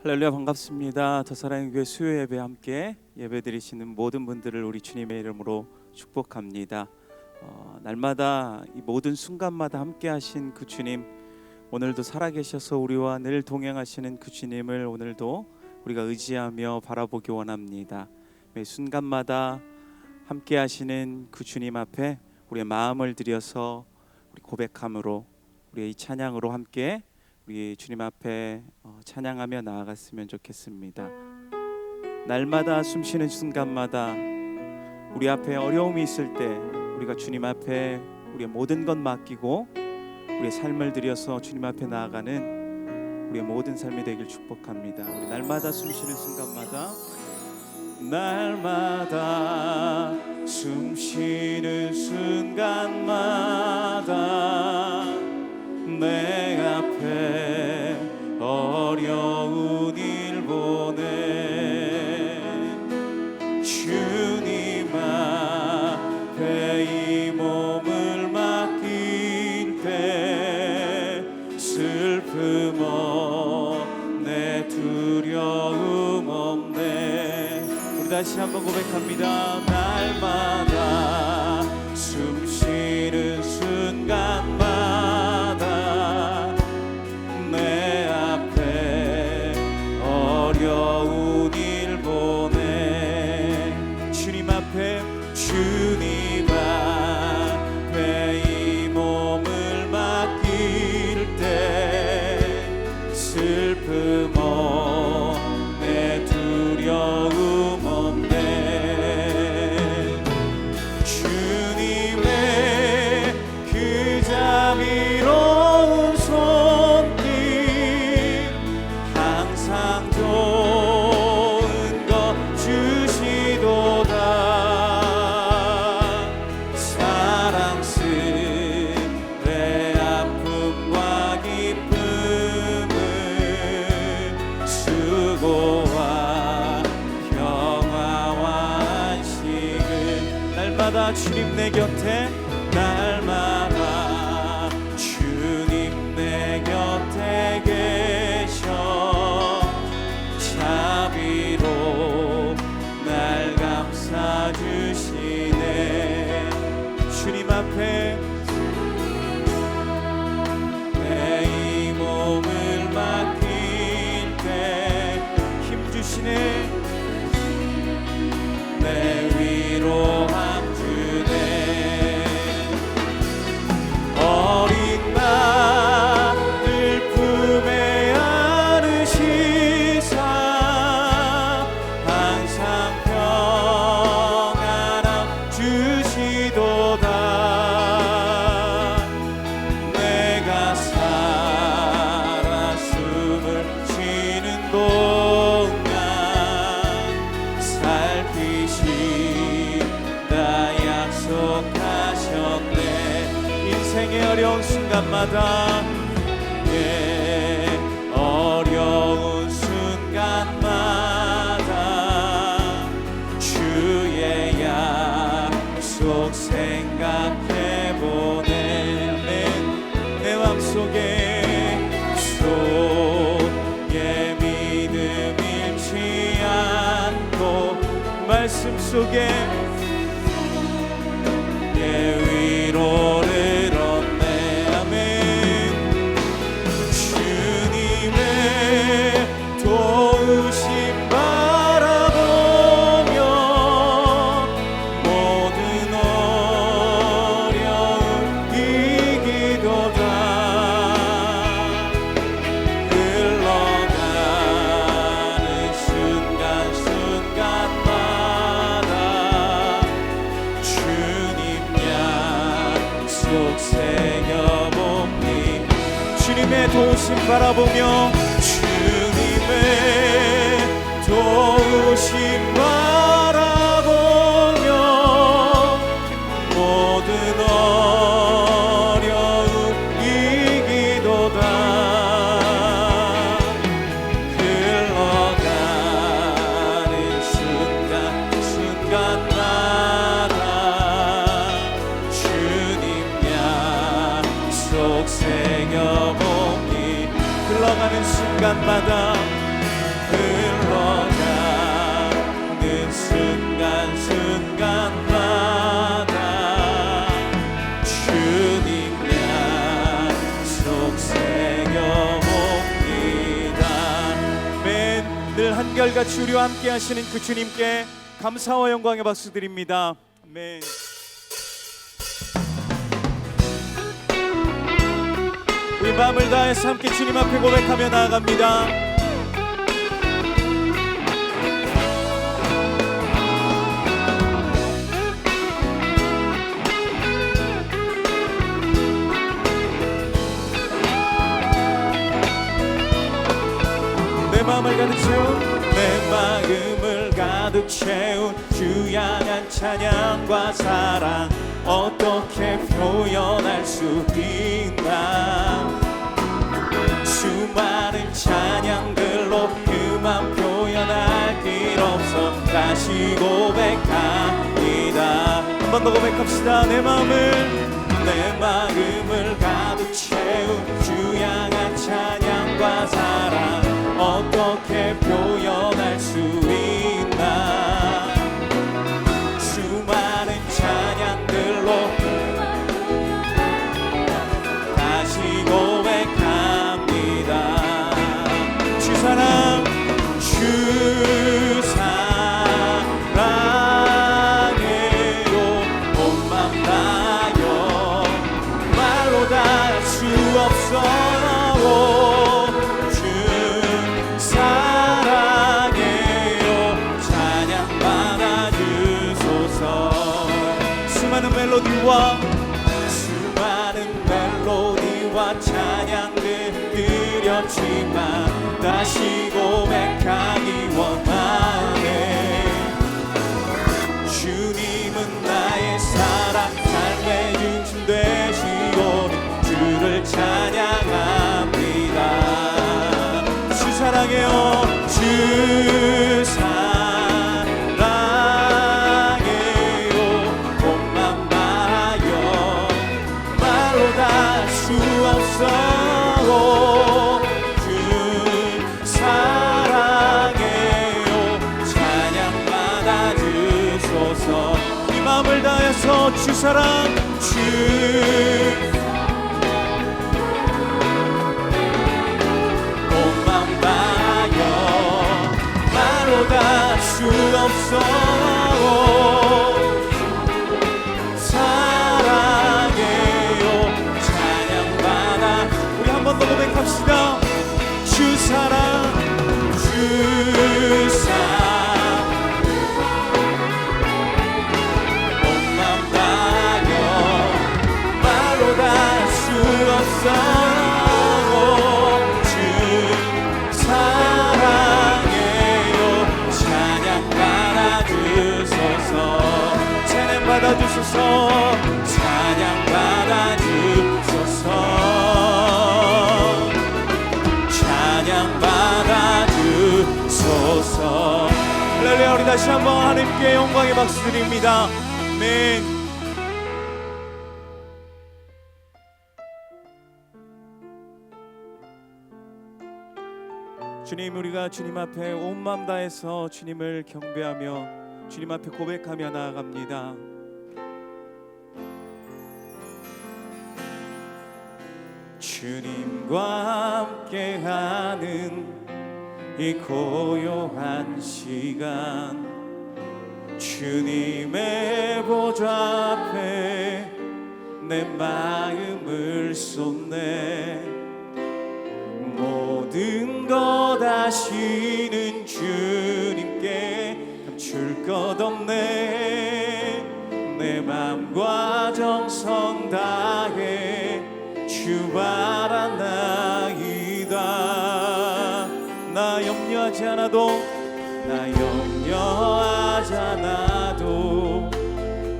할렐루야, 반갑습니다. 더사랑의 교회 수요 예배 함께 예배드리시는 모든 분들을 우리 주님의 이름으로 축복합니다. 날마다 이 모든 순간마다 함께 하신 그 주님, 오늘도 살아계셔서 우리와 늘 동행하시는 그 주님을 오늘도 우리가 의지하며 바라보기 원합니다. 매 순간마다 함께 하시는 그 주님 앞에 우리의 마음을 들여서 우리 고백함으로, 우리의 이 찬양으로 함께 우리 주님 앞에 찬양하며 나아갔으면 좋겠습니다. 날마다 숨쉬는 순간마다 우리 앞에 어려움이 있을 때 우리가 주님 앞에 우리의 모든 것 맡기고 우리의 삶을 들여서 주님 앞에 나아가는 우리의 모든 삶이 되길 축복합니다. 우리 날마다 숨쉬는 순간마다, 날마다 숨쉬는 순간마다 내 앞에 어려운 일 보내 주님 앞에 이 몸을 맡길 때 슬픔 없네, 두려움 없네. 우리 다시 한번 고백합니다. 날마다 숨쉬는 순간마다 내 앞에 어려운 일 보내 주님 앞에, 주님 앞에 이 몸을 맡길 때 슬픔 없네, 두려움 없네. 주님의 그 자비로운 손길 항상 좋은 것 주시도다. 사랑스레 아픔과 기쁨을 수고와 평화와 안식을 날마다 주님 내 곁에, 날마다 주님 내 곁에 계셔 자비로 날 감싸주시네. 주님 앞에 내 이 몸을 맡길 때 힘주시네, 내 위로함 주네. 어린 나들 품에 안으시사 항상 평안함 주시도다. 내가 살아 숨을 쉬는 동안 살피신다 약속하셨네. 인생의 어려운 순간마다, 어려운 순간마다 주의 약속 생각해보네. 내 맘속에 믿음 잃지 않고 말씀 속에 위로를 얻네. 아멘. 주님의 도우심 바라보며 모든 어려움 이기도다. 흘러가는 순간순간마다 주님 약속 새겨봅니. 주님의 도우심 바라보며, 주님의 도우심 바라보며 모든 어려움 이기도다. 흘러가는 순간순간마다 주님 약속 새겨보니. 흘러가는 순간마다 늘 한결같이 우리와 함께 하시는 그 주님께 감사와 영광의 박수 드립니다. 아멘. 우리 마음을 다해서 함께 주님 앞에 고백하며 나아갑니다. 내 마음을 가득 채운 주 향한 찬양과 사랑 어떻게 표현할 수 있나. 수많은 찬양들로 그만 표현할 길 없어 다시 고백합니다. 한 번 더 고백합시다. 내 마음을 가득 채운 주 향한 찬양과 사랑 어떻게 표현할 수 있나. 수많은 찬양들로 다시 고백합니다. 주 사랑해요. 온 맘 다여 말로 다 할 수 없어요. 수많은 멜로디와 찬양들 드렸지만 다시 고백하기 원하네. 주님은 나의 사랑 삶의 중심 되시오니 주를 찬양합니다. 주 사랑해요. 주 주 사랑 온 맘 다여 말로 다 할 수 없어. 사랑해요. 찬양받아. 우리 한 번 더 고백합시다. 주 사랑 받아주소서. 찬양 받아주소서. 찬양 받아주소서. 할렐루야. 우리 다시 한번 하나님께 영광의 박수 드립니다. 아멘. 주님, 우리가 주님 앞에 온 마음 다해서 주님을 경배하며 주님 앞에 고백하며 나아갑니다. 주님과 함께하는 이 고요한 시간 주님의 보좌 앞에 내 마음을 쏟네. 모든 것 아시는 주님께 감출 것 없네. 내 맘과 정성 다해 주 바라나이다. 나 염려하지 않아도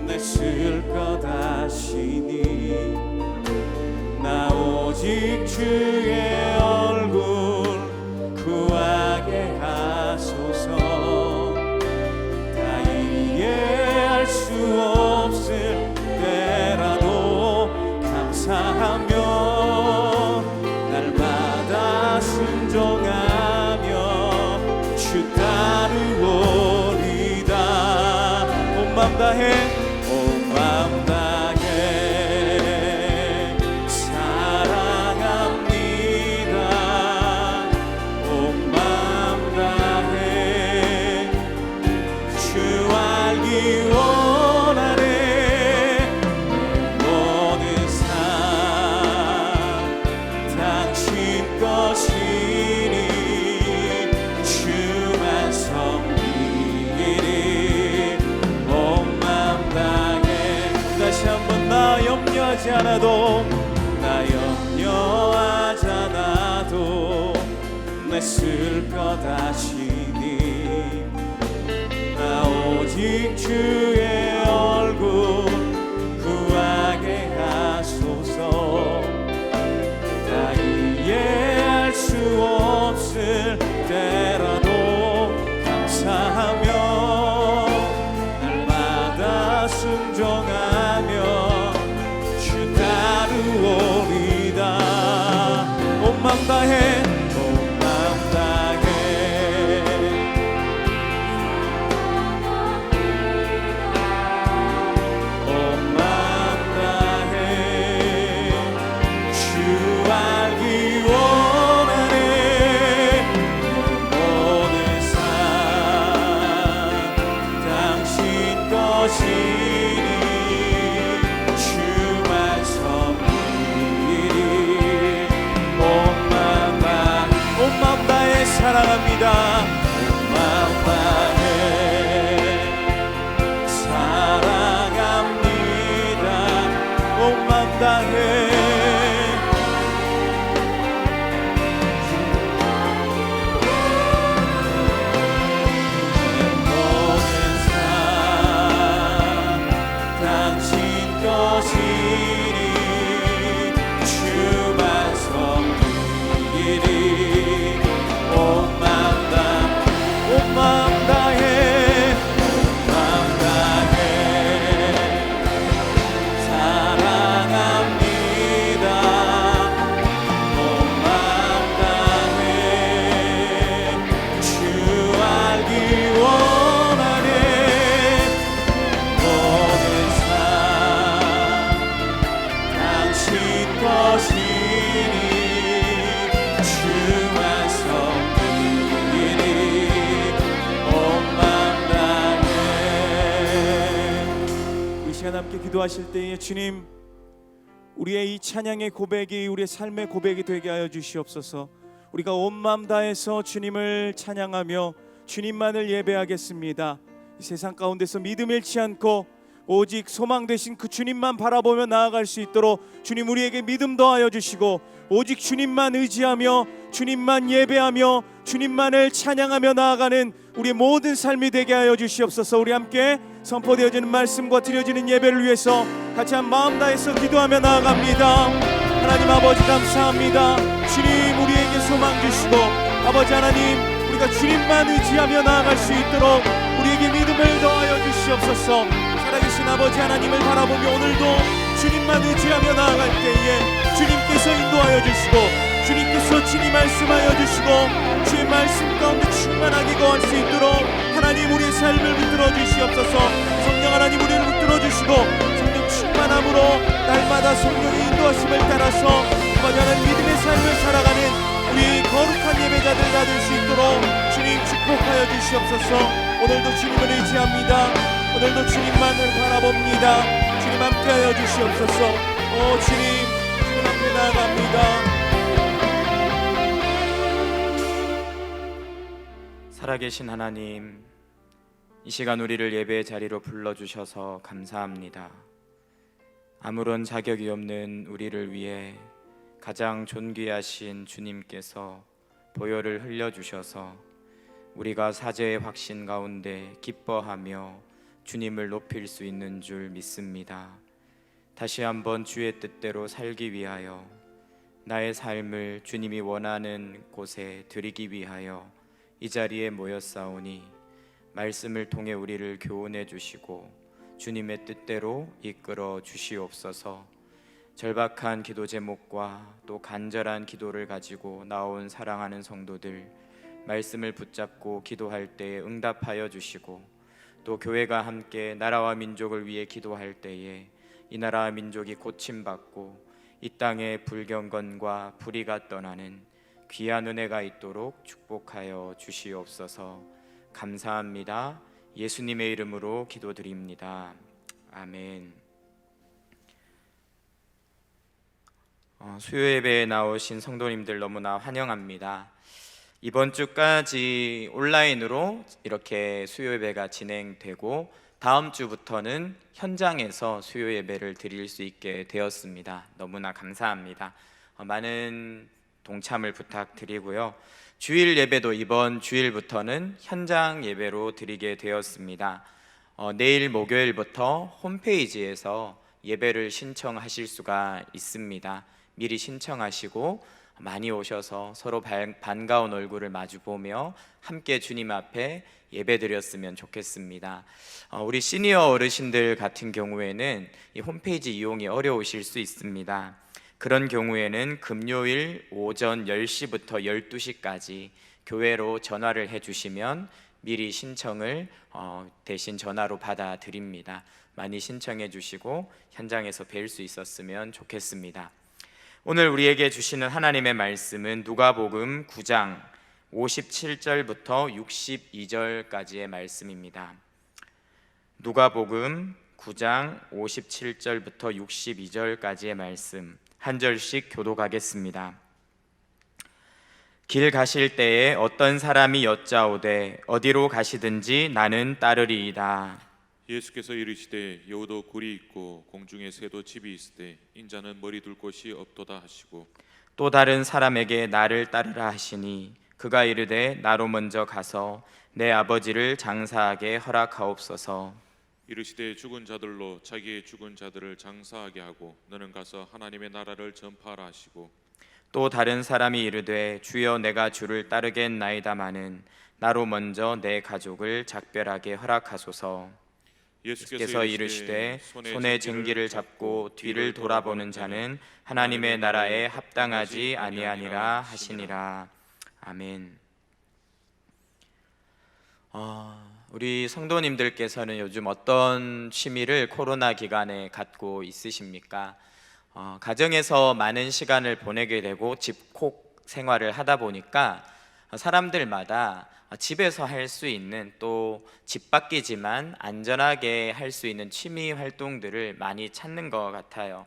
내 쓸 것 아시니 나 오직 주의 얼굴 구하게 하소서. 다 이해할 수 없을 때라도 감사하며 날마다 순종하며 주 따르오리다. 온 맘 다해 사랑합니다. 온 맘 다해 염려하지 않아도 나 염려하지 않아도 내 쓸 것 아시니 나 오직 주의 얼굴 구하게 하소서 다 이해할 수 없을 때라도 감사하며 날마다 순종하며 주 따르오리다 온 맘 다해 온 맘 다해 온 맘 다해 주 알기 원하네 모든 삶 당신 것이니 주만 섬기리 온 맘 다해 사랑합니다 온 맘 다해 사랑합니다 온 맘 다해 모든 삶 당신 것이니 주만 섬기리 온 맘 다해 온 맘 다해 사랑합니다 온 맘 다해 주 알기 원하네 모든 삶 당신 것이니 주만 섬기리 온 맘 다해 이 시간 함께 기도하실 때에 주님 우리의 이 찬양의 고백이 우리의 삶의 고백이 되게 하여 주시옵소서 우리가 온 맘 다해서 주님을 찬양하며 주님만을 예배하겠습니다 이 세상 가운데서 믿음 잃지 않고 오직 소망 되신 그 주님만 바라보며 나아갈 수 있도록 주님 우리에게 믿음 더하여 주시고 오직 주님만 의지하며 주님만 예배하며 주님만을 찬양하며 나아가는 우리의 모든 삶이 되게 하여 주시옵소서 우리 함께 선포되어지는 말씀과 드려지는 예배를 위해서 같이 한 마음 다해서 기도하며 나아갑니다 하나님 아버지 감사합니다 주님 우리에게 소망 주시고 아버지 하나님 우리가 주님만 의지하며 나아갈 수 있도록 우리에게 믿음을 더하여 주시옵소서 살아계신 아버지 하나님을 바라보며 오늘도 주님만 의지하며 나아갈 때에 주님께서 인도하여 주시고 주님께서 친히 말씀하여 주시고 주의 말씀 가운데 충만하게 거할 수 있도록 하나님 우리의 삶을 붙들어 주시옵소서 성령 하나님 우리를 붙들어 주시고 성령 충만함으로 날마다 성령의 인도하심을 따라서 아버지 하나님 믿음의 삶을 살아가는 우리 거룩한 예배자들 다 될 수 있도록 주님 축복하여 주시옵소서 오늘도 주님을 의지합니다 오늘도 주님만을 바라봅니다 주님 함께하여 주시옵소서 오 주님 앞에 나아갑니다 살아계신 하나님 이 시간 우리를 예배의 자리로 불러주셔서 감사합니다 아무런 자격이 없는 우리를 위해 가장 존귀하신 주님께서 보혈을 흘려주셔서 우리가 사죄의 확신 가운데 기뻐하며 주님을 높일 수 있는 줄 믿습니다. 다시 한번 주의 뜻대로 살기 위하여 나의 삶을 주님이 원하는 곳에 드리기 위하여 이 자리에 모였사오니 말씀을 통해 우리를 교훈해 주시고 주님의 뜻대로 이끌어 주시옵소서. 절박한 기도 제목과 또 간절한 기도를 가지고 나온 사랑하는 성도들 말씀을 붙잡고 기도할 때에 응답하여 주시고 또 교회가 함께 나라와 민족을 위해 기도할 때에 이 나라와 민족이 고침받고 이 땅의 불경건과 불의가 떠나는 귀한 은혜가 있도록 축복하여 주시옵소서. 감사합니다. 예수님의 이름으로 기도드립니다. 아멘. 수요 예배에 나오신 성도님들 너무나 환영합니다. 이번 주까지 온라인으로 이렇게 수요 예배가 진행되고 다음 주부터는 현장에서 수요 예배를 드릴 수 있게 되었습니다. 너무나 감사합니다. 많은 동참을 부탁드리고요. 주일 예배도 이번 주일부터는 현장 예배로 드리게 되었습니다. 내일 목요일부터 홈페이지에서 예배를 신청하실 수가 있습니다. 미리 신청하시고 많이 오셔서 서로 반가운 얼굴을 마주 보며 함께 주님 앞에 예배드렸으면 좋겠습니다. 우리 시니어 어르신들 같은 경우에는 이 홈페이지 이용이 어려우실 수 있습니다. 그런 경우에는 금요일 오전 10시부터 12시까지 교회로 전화를 해주시면 미리 신청을 대신 전화로 받아드립니다. 많이 신청해 주시고 현장에서 뵐 수 있었으면 좋겠습니다. 오늘 우리에게 주시는 하나님의 말씀은 누가복음 9장 57절부터 62절까지의 말씀입니다. 누가복음 9장 57절부터 62절까지의 말씀 한 절씩 교독하겠습니다. 길 가실 때에 어떤 사람이 여짜오되 어디로 가시든지 나는 따르리이다. 예수께서 이르시되 여우도 굴이 있고 공중에 새도 집이 있으되 인자는 머리 둘 곳이 없도다 하시고 또 다른 사람에게 나를 따르라 하시니 그가 이르되 나로 먼저 가서 내 아버지를 장사하게 허락하옵소서. 이르시되 죽은 자들로 자기의 죽은 자들을 장사하게 하고 너는 가서 하나님의 나라를 전파하라 하시고 또 다른 사람이 이르되 주여 내가 주를 따르겠나이다마는 나로 먼저 내 가족을 작별하게 허락하소서. 예수께서 이르시되 손에 쟁기를 잡고 뒤를 돌아보는 자는 하나님의 나라에 합당하지 아니하니라 하시니라. 아멘. 우리 성도님들께서는 요즘 어떤 취미를 코로나 기간에 갖고 있으십니까? 가정에서 많은 시간을 보내게 되고 집콕 생활을 하다 보니까 사람들마다 집에서 할 수 있는 또 집 밖이지만 안전하게 할 수 있는 취미 활동들을 많이 찾는 것 같아요.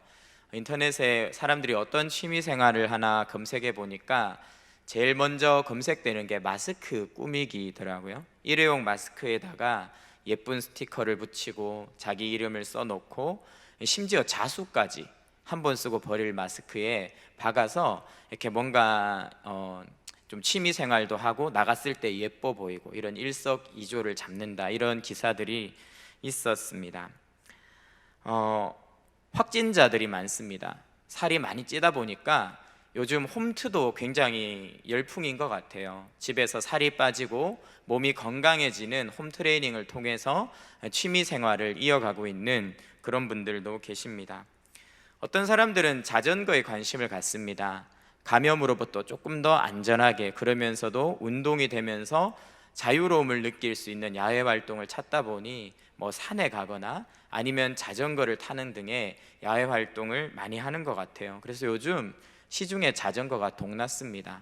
인터넷에 사람들이 어떤 취미 생활을 하나 검색해 보니까 제일 먼저 검색되는 게 마스크 꾸미기더라고요. 일회용 마스크에다가 예쁜 스티커를 붙이고 자기 이름을 써놓고 심지어 자수까지 한 번 쓰고 버릴 마스크에 박아서 이렇게 뭔가 좀 취미 생활도 하고 나갔을 때 예뻐 보이고 이런 일석이조를 잡는다, 이런 기사들이 있었습니다. 확진자들이 많습니다. 살이 많이 찌다 보니까 요즘 홈트도 굉장히 열풍인 것 같아요. 집에서 살이 빠지고 몸이 건강해지는 홈트레이닝을 통해서 취미 생활을 이어가고 있는 그런 분들도 계십니다. 어떤 사람들은 자전거에 관심을 갖습니다. 감염으로부터 조금 더 안전하게, 그러면서도 운동이 되면서 자유로움을 느낄 수 있는 야외 활동을 찾다 보니 산에 가거나 아니면 자전거를 타는 등의 야외 활동을 많이 하는 것 같아요. 그래서 요즘 시중에 자전거가 동났습니다.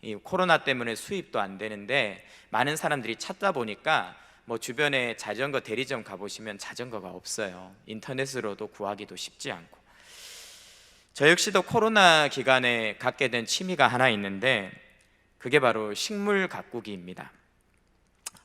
이 코로나 때문에 수입도 안 되는데 많은 사람들이 찾다 보니까 주변에 자전거 대리점 가보시면 자전거가 없어요. 인터넷으로도 구하기도 쉽지 않고. 저 역시도 코로나 기간에 갖게 된 취미가 하나 있는데 그게 바로 식물 가꾸기입니다.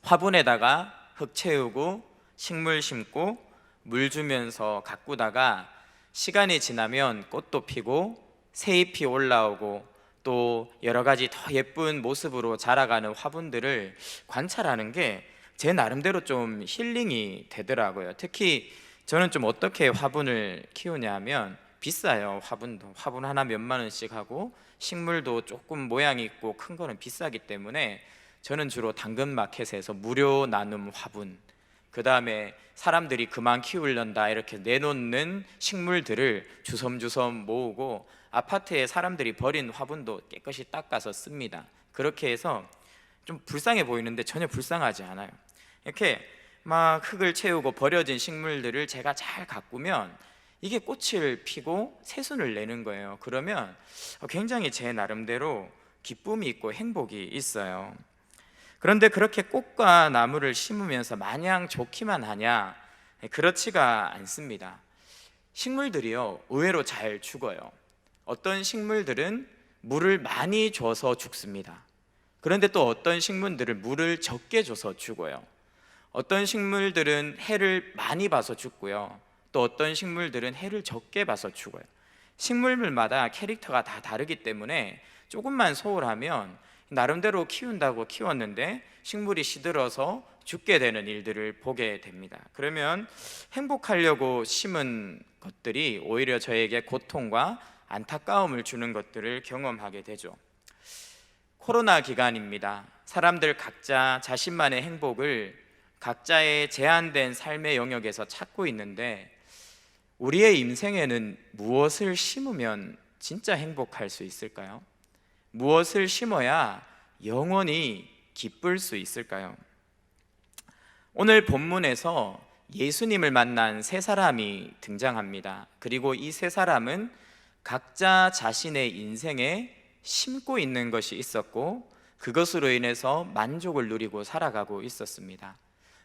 화분에다가 흙 채우고 식물 심고 물 주면서 가꾸다가 시간이 지나면 꽃도 피고 새잎이 올라오고 또 여러 가지 더 예쁜 모습으로 자라가는 화분들을 관찰하는 게 제 나름대로 좀 힐링이 되더라고요. 특히 저는 좀 어떻게 화분을 키우냐면 비싸요. 화분 하나 몇만 원씩 하고 식물도 조금 모양이 있고 큰 거는 비싸기 때문에 저는 주로 당근마켓에서 무료 나눔 화분, 그 다음에 사람들이 그만 키우려다 이렇게 내놓는 식물들을 주섬주섬 모으고 아파트에 사람들이 버린 화분도 깨끗이 닦아서 씁니다. 그렇게 해서 좀 불쌍해 보이는데 전혀 불쌍하지 않아요. 이렇게 막 흙을 채우고 버려진 식물들을 제가 잘 가꾸면 이게 꽃을 피고 새순을 내는 거예요. 그러면 굉장히 제 나름대로 기쁨이 있고 행복이 있어요. 그런데 그렇게 꽃과 나무를 심으면서 마냥 좋기만 하냐? 그렇지가 않습니다. 식물들이요, 의외로 잘 죽어요. 어떤 식물들은 물을 많이 줘서 죽습니다. 그런데 또 어떤 식물들은 물을 적게 줘서 죽어요. 어떤 식물들은 해를 많이 봐서 죽고요. 또 어떤 식물들은 해를 적게 봐서 죽어요. 식물들마다 캐릭터가 다 다르기 때문에 조금만 소홀하면 나름대로 키운다고 키웠는데 식물이 시들어서 죽게 되는 일들을 보게 됩니다. 그러면 행복하려고 심은 것들이 오히려 저에게 고통과 안타까움을 주는 것들을 경험하게 되죠. 코로나 기간입니다. 사람들 각자 자신만의 행복을 각자의 제한된 삶의 영역에서 찾고 있는데, 우리의 인생에는 무엇을 심으면 진짜 행복할 수 있을까요? 무엇을 심어야 영원히 기쁠 수 있을까요? 오늘 본문에서 예수님을 만난 세 사람이 등장합니다. 그리고 이 세 사람은 각자 자신의 인생에 심고 있는 것이 있었고 그것으로 인해서 만족을 누리고 살아가고 있었습니다.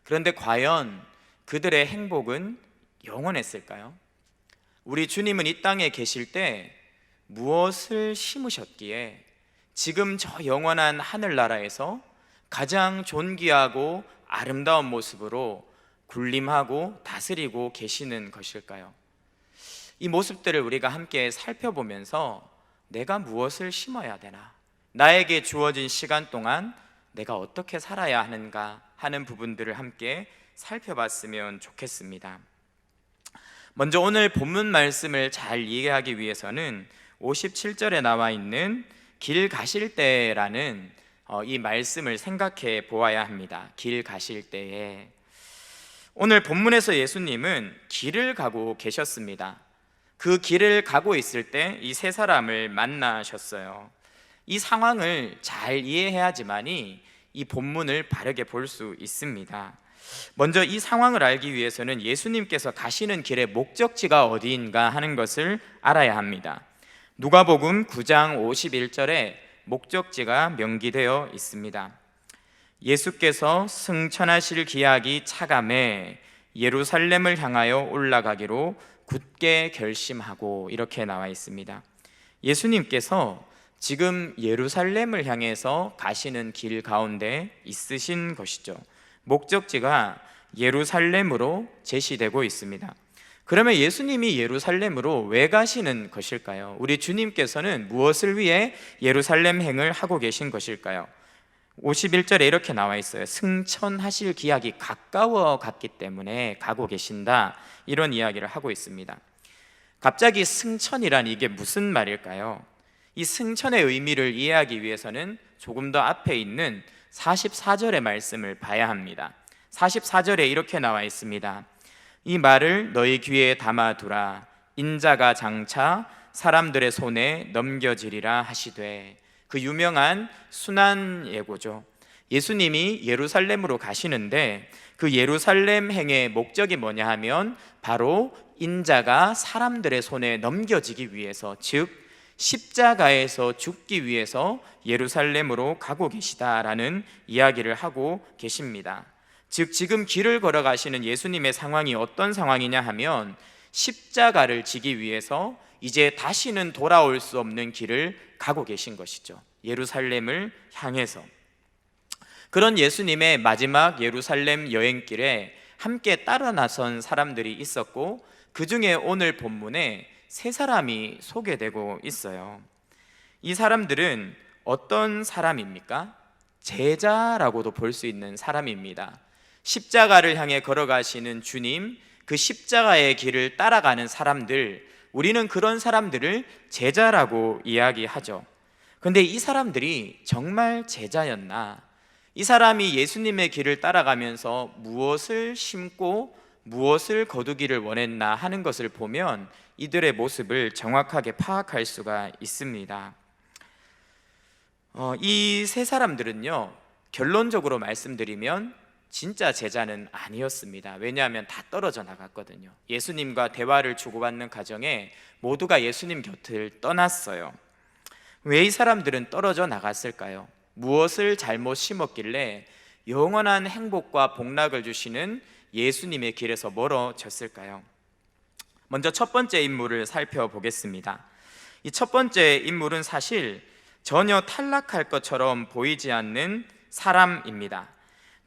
그런데 과연 그들의 행복은 영원했을까요? 우리 주님은 이 땅에 계실 때 무엇을 심으셨기에 지금 저 영원한 하늘나라에서 가장 존귀하고 아름다운 모습으로 군림하고 다스리고 계시는 것일까요? 이 모습들을 우리가 함께 살펴보면서 내가 무엇을 심어야 되나, 나에게 주어진 시간 동안 내가 어떻게 살아야 하는가 하는 부분들을 함께 살펴봤으면 좋겠습니다. 먼저 오늘 본문 말씀을 잘 이해하기 위해서는 57절에 나와 있는 길 가실 때라는 이 말씀을 생각해 보아야 합니다. 길 가실 때에, 오늘 본문에서 예수님은 길을 가고 계셨습니다. 그 길을 가고 있을 때 이 세 사람을 만나셨어요. 이 상황을 잘 이해해야지만이 이 본문을 바르게 볼 수 있습니다. 먼저 이 상황을 알기 위해서는 예수님께서 가시는 길의 목적지가 어디인가 하는 것을 알아야 합니다. 누가복음 9장 51절에 목적지가 명기되어 있습니다. 예수께서 승천하실 기약이 차감해 예루살렘을 향하여 올라가기로 굳게 결심하고, 이렇게 나와 있습니다. 예수님께서 지금 예루살렘을 향해서 가시는 길 가운데 있으신 것이죠. 목적지가 예루살렘으로 제시되고 있습니다. 그러면 예수님이 예루살렘으로 왜 가시는 것일까요? 우리 주님께서는 무엇을 위해 예루살렘 행을 하고 계신 것일까요? 51절에 이렇게 나와 있어요. 승천하실 기약이 가까워 갔기 때문에 가고 계신다, 이런 이야기를 하고 있습니다. 갑자기 승천이란 이게 무슨 말일까요? 이 승천의 의미를 이해하기 위해서는 조금 더 앞에 있는 44절의 말씀을 봐야 합니다. 44절에 이렇게 나와 있습니다. 이 말을 너희 귀에 담아두라. 인자가 장차 사람들의 손에 넘겨지리라 하시되, 그 유명한 순환 예고죠. 예수님이 예루살렘으로 가시는데 그 예루살렘 행의 목적이 뭐냐 하면 바로 인자가 사람들의 손에 넘겨지기 위해서, 즉 십자가에서 죽기 위해서 예루살렘으로 가고 계시다라는 이야기를 하고 계십니다. 즉 지금 길을 걸어가시는 예수님의 상황이 어떤 상황이냐 하면 십자가를 지기 위해서 이제 다시는 돌아올 수 없는 길을 가고 계신 것이죠. 예루살렘을 향해서. 그런 예수님의 마지막 예루살렘 여행길에 함께 따라 나선 사람들이 있었고, 그 중에 오늘 본문에 세 사람이 소개되고 있어요. 이 사람들은 어떤 사람입니까? 제자라고도 볼 수 있는 사람입니다. 십자가를 향해 걸어가시는 주님, 그 십자가의 길을 따라가는 사람들, 우리는 그런 사람들을 제자라고 이야기하죠. 그런데 이 사람들이 정말 제자였나? 이 사람이 예수님의 길을 따라가면서 무엇을 심고 무엇을 거두기를 원했나 하는 것을 보면 이들의 모습을 정확하게 파악할 수가 있습니다. 이 세 사람들은요, 결론적으로 말씀드리면 진짜 제자는 아니었습니다. 왜냐하면 다 떨어져 나갔거든요. 예수님과 대화를 주고받는 과정에 모두가 예수님 곁을 떠났어요. 왜 이 사람들은 떨어져 나갔을까요? 무엇을 잘못 심었길래 영원한 행복과 복락을 주시는 예수님의 길에서 멀어졌을까요? 먼저 첫 번째 인물을 살펴보겠습니다. 이 첫 번째 인물은 사실 전혀 탈락할 것처럼 보이지 않는 사람입니다.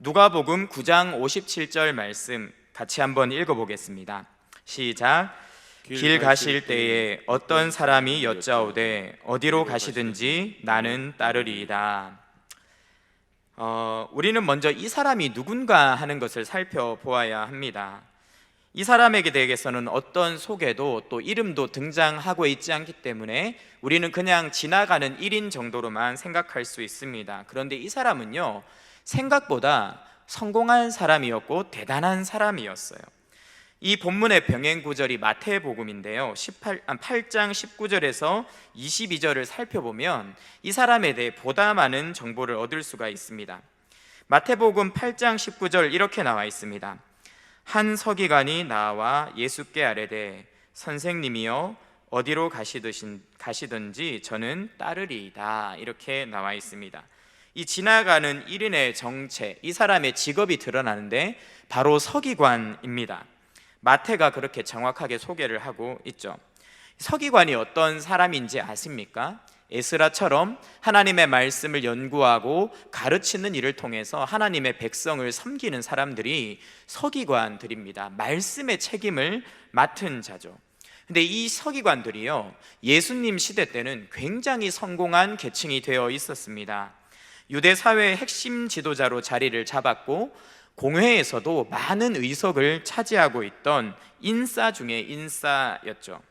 누가복음 9장 57절 말씀 같이 한번 읽어보겠습니다. 시작. 길 가실 때에 어떤 사람이 여짜오되 어디로 가시든지 나는 따르리이다. 우리는 먼저 이 사람이 누군가 하는 것을 살펴보아야 합니다. 이 사람에게 대해서는 어떤 소개도 또 이름도 등장하고 있지 않기 때문에 우리는 그냥 지나가는 일인 정도로만 생각할 수 있습니다. 그런데 이 사람은요, 생각보다 성공한 사람이었고 대단한 사람이었어요. 이 본문의 병행 구절이 마태복음인데요, 8장 19절에서 22절을 살펴보면 이 사람에 대해 보다 많은 정보를 얻을 수가 있습니다. 마태복음 8장 19절 이렇게 나와 있습니다. 한 서기관이 나와 예수께 아뢰되 선생님이여 어디로 가시든지 저는 따르리이다, 이렇게 나와 있습니다. 이 지나가는 1인의 정체, 이 사람의 직업이 드러나는데 바로 서기관입니다. 마태가 그렇게 정확하게 소개를 하고 있죠. 서기관이 어떤 사람인지 아십니까? 에스라처럼 하나님의 말씀을 연구하고 가르치는 일을 통해서 하나님의 백성을 섬기는 사람들이 서기관들입니다. 말씀의 책임을 맡은 자죠. 근데 이 서기관들이요, 예수님 시대 때는 굉장히 성공한 계층이 되어 있었습니다. 유대 사회의 핵심 지도자로 자리를 잡았고 공회에서도 많은 의석을 차지하고 있던 인싸 중에 인싸였죠.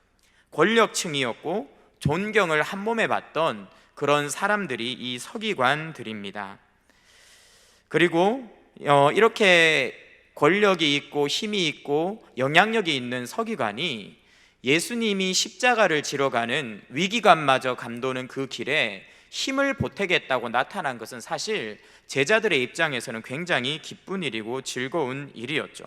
권력층이었고 존경을 한 몸에 받던 그런 사람들이 이 서기관들입니다. 그리고 이렇게 권력이 있고 힘이 있고 영향력이 있는 서기관이 예수님이 십자가를 지러 가는 위기감마저 감도는 그 길에 힘을 보태겠다고 나타난 것은 사실 제자들의 입장에서는 굉장히 기쁜 일이고 즐거운 일이었죠.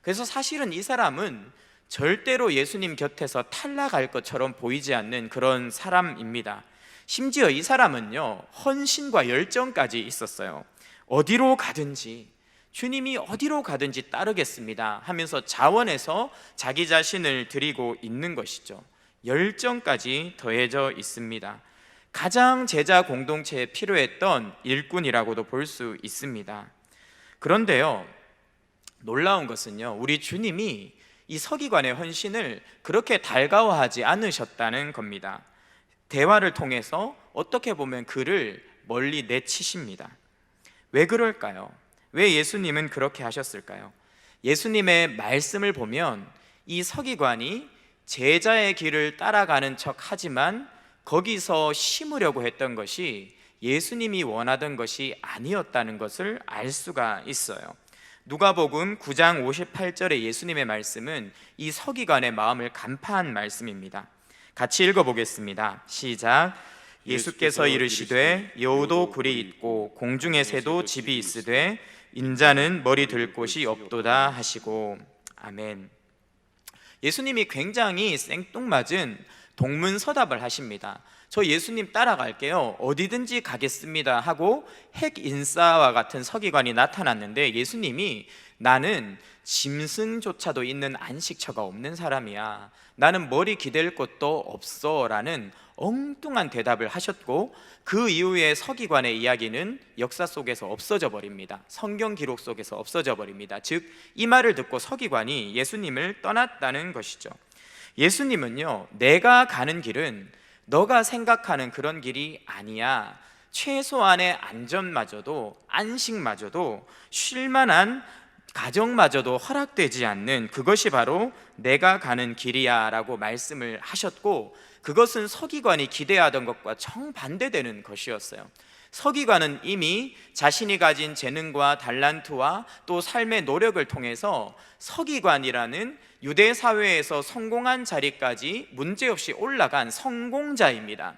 그래서 사실은 이 사람은 절대로 예수님 곁에서 탈락할 것처럼 보이지 않는 그런 사람입니다. 심지어 이 사람은요, 헌신과 열정까지 있었어요. 어디로 가든지, 주님이 어디로 가든지 따르겠습니다 하면서 자원해서 자기 자신을 드리고 있는 것이죠. 열정까지 더해져 있습니다. 가장 제자 공동체에 필요했던 일꾼이라고도 볼 수 있습니다. 그런데요, 놀라운 것은요, 우리 주님이 이 서기관의 헌신을 그렇게 달가워하지 않으셨다는 겁니다. 대화를 통해서 어떻게 보면 그를 멀리 내치십니다. 왜 그럴까요? 왜 예수님은 그렇게 하셨을까요? 예수님의 말씀을 보면 이 서기관이 제자의 길을 따라가는 척 하지만 거기서 심으려고 했던 것이 예수님이 원하던 것이 아니었다는 것을 알 수가 있어요. 누가복음 9장 58절의 예수님의 말씀은 이 서기관의 마음을 간파한 말씀입니다. 같이 읽어보겠습니다. 시작. 예수께서 이르시되 여우도 굴이 있고 공중의 새도 집이 있으되 인자는 머리 들 곳이 없도다 하시고. 아멘. 예수님이 굉장히 생뚱맞은 동문서답을 하십니다. 저 예수님 따라갈게요, 어디든지 가겠습니다 하고 핵인싸와 같은 서기관이 나타났는데 예수님이 나는 짐승조차도 있는 안식처가 없는 사람이야, 나는 머리 기댈 곳도 없어 라는 엉뚱한 대답을 하셨고 그 이후에 서기관의 이야기는 역사 속에서 없어져 버립니다. 성경 기록 속에서 없어져 버립니다. 즉 이 말을 듣고 서기관이 예수님을 떠났다는 것이죠. 예수님은요, 내가 가는 길은 너가 생각하는 그런 길이 아니야. 최소한의 안전마저도 안식마저도 쉴만한 가정마저도 허락되지 않는 그것이 바로 내가 가는 길이야 라고 말씀을 하셨고, 그것은 서기관이 기대하던 것과 정반대되는 것이었어요. 서기관은 이미 자신이 가진 재능과 달란트와 또 삶의 노력을 통해서 서기관이라는 유대 사회에서 성공한 자리까지 문제없이 올라간 성공자입니다.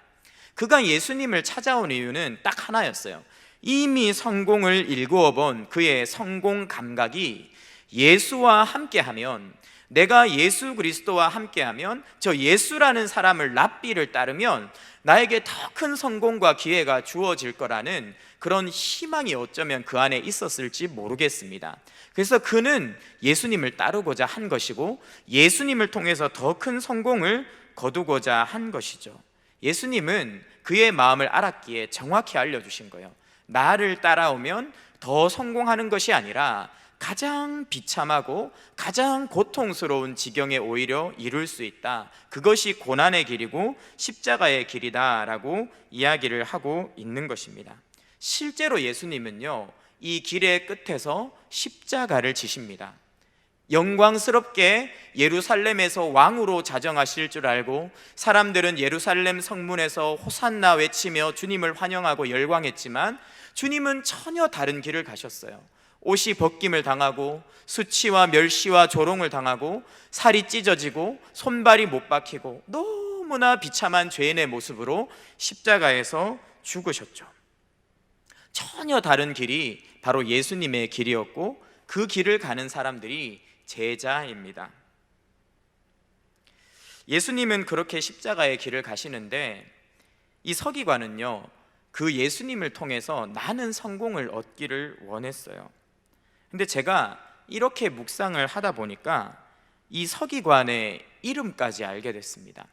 그가 예수님을 찾아온 이유는 딱 하나였어요. 이미 성공을 일구어 본 그의 성공 감각이 예수와 함께하면, 내가 예수 그리스도와 함께하면, 저 예수라는 사람을 랍비를 따르면 나에게 더 큰 성공과 기회가 주어질 거라는 그런 희망이 어쩌면 그 안에 있었을지 모르겠습니다. 그래서 그는 예수님을 따르고자 한 것이고 예수님을 통해서 더 큰 성공을 거두고자 한 것이죠. 예수님은 그의 마음을 알았기에 정확히 알려주신 거예요. 나를 따라오면 더 성공하는 것이 아니라 가장 비참하고 가장 고통스러운 지경에 오히려 이룰 수 있다. 그것이 고난의 길이고 십자가의 길이다라고 이야기를 하고 있는 것입니다. 실제로 예수님은요, 이 길의 끝에서 십자가를 지십니다. 영광스럽게 예루살렘에서 왕으로 자정하실 줄 알고 사람들은 예루살렘 성문에서 호산나 외치며 주님을 환영하고 열광했지만 주님은 전혀 다른 길을 가셨어요. 옷이 벗김을 당하고 수치와 멸시와 조롱을 당하고 살이 찢어지고 손발이 못 박히고 너무나 비참한 죄인의 모습으로 십자가에서 죽으셨죠. 전혀 다른 길이 바로 예수님의 길이었고 그 길을 가는 사람들이 제자입니다. 예수님은 그렇게 십자가의 길을 가시는데 이 서기관은요, 그 예수님을 통해서 나는 성공을 얻기를 원했어요. 근데 제가 이렇게 묵상을 하다 보니까 이 서기관의 이름까지 알게 됐습니다.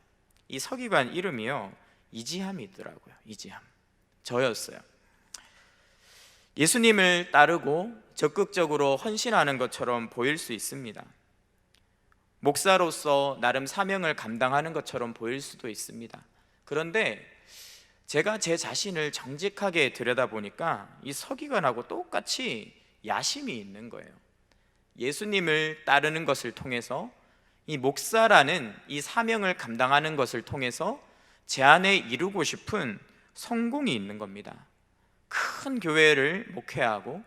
이 서기관 이름이요, 이지함이더라고요. 이지함. 저였어요. 예수님을 따르고 적극적으로 헌신하는 것처럼 보일 수 있습니다. 목사로서 나름 사명을 감당하는 것처럼 보일 수도 있습니다. 그런데 제가 제 자신을 정직하게 들여다보니까 이 서기관하고 똑같이 야심이 있는 거예요. 예수님을 따르는 것을 통해서 이 목사라는 이 사명을 감당하는 것을 통해서 제 안에 이루고 싶은 성공이 있는 겁니다. 큰 교회를 목회하고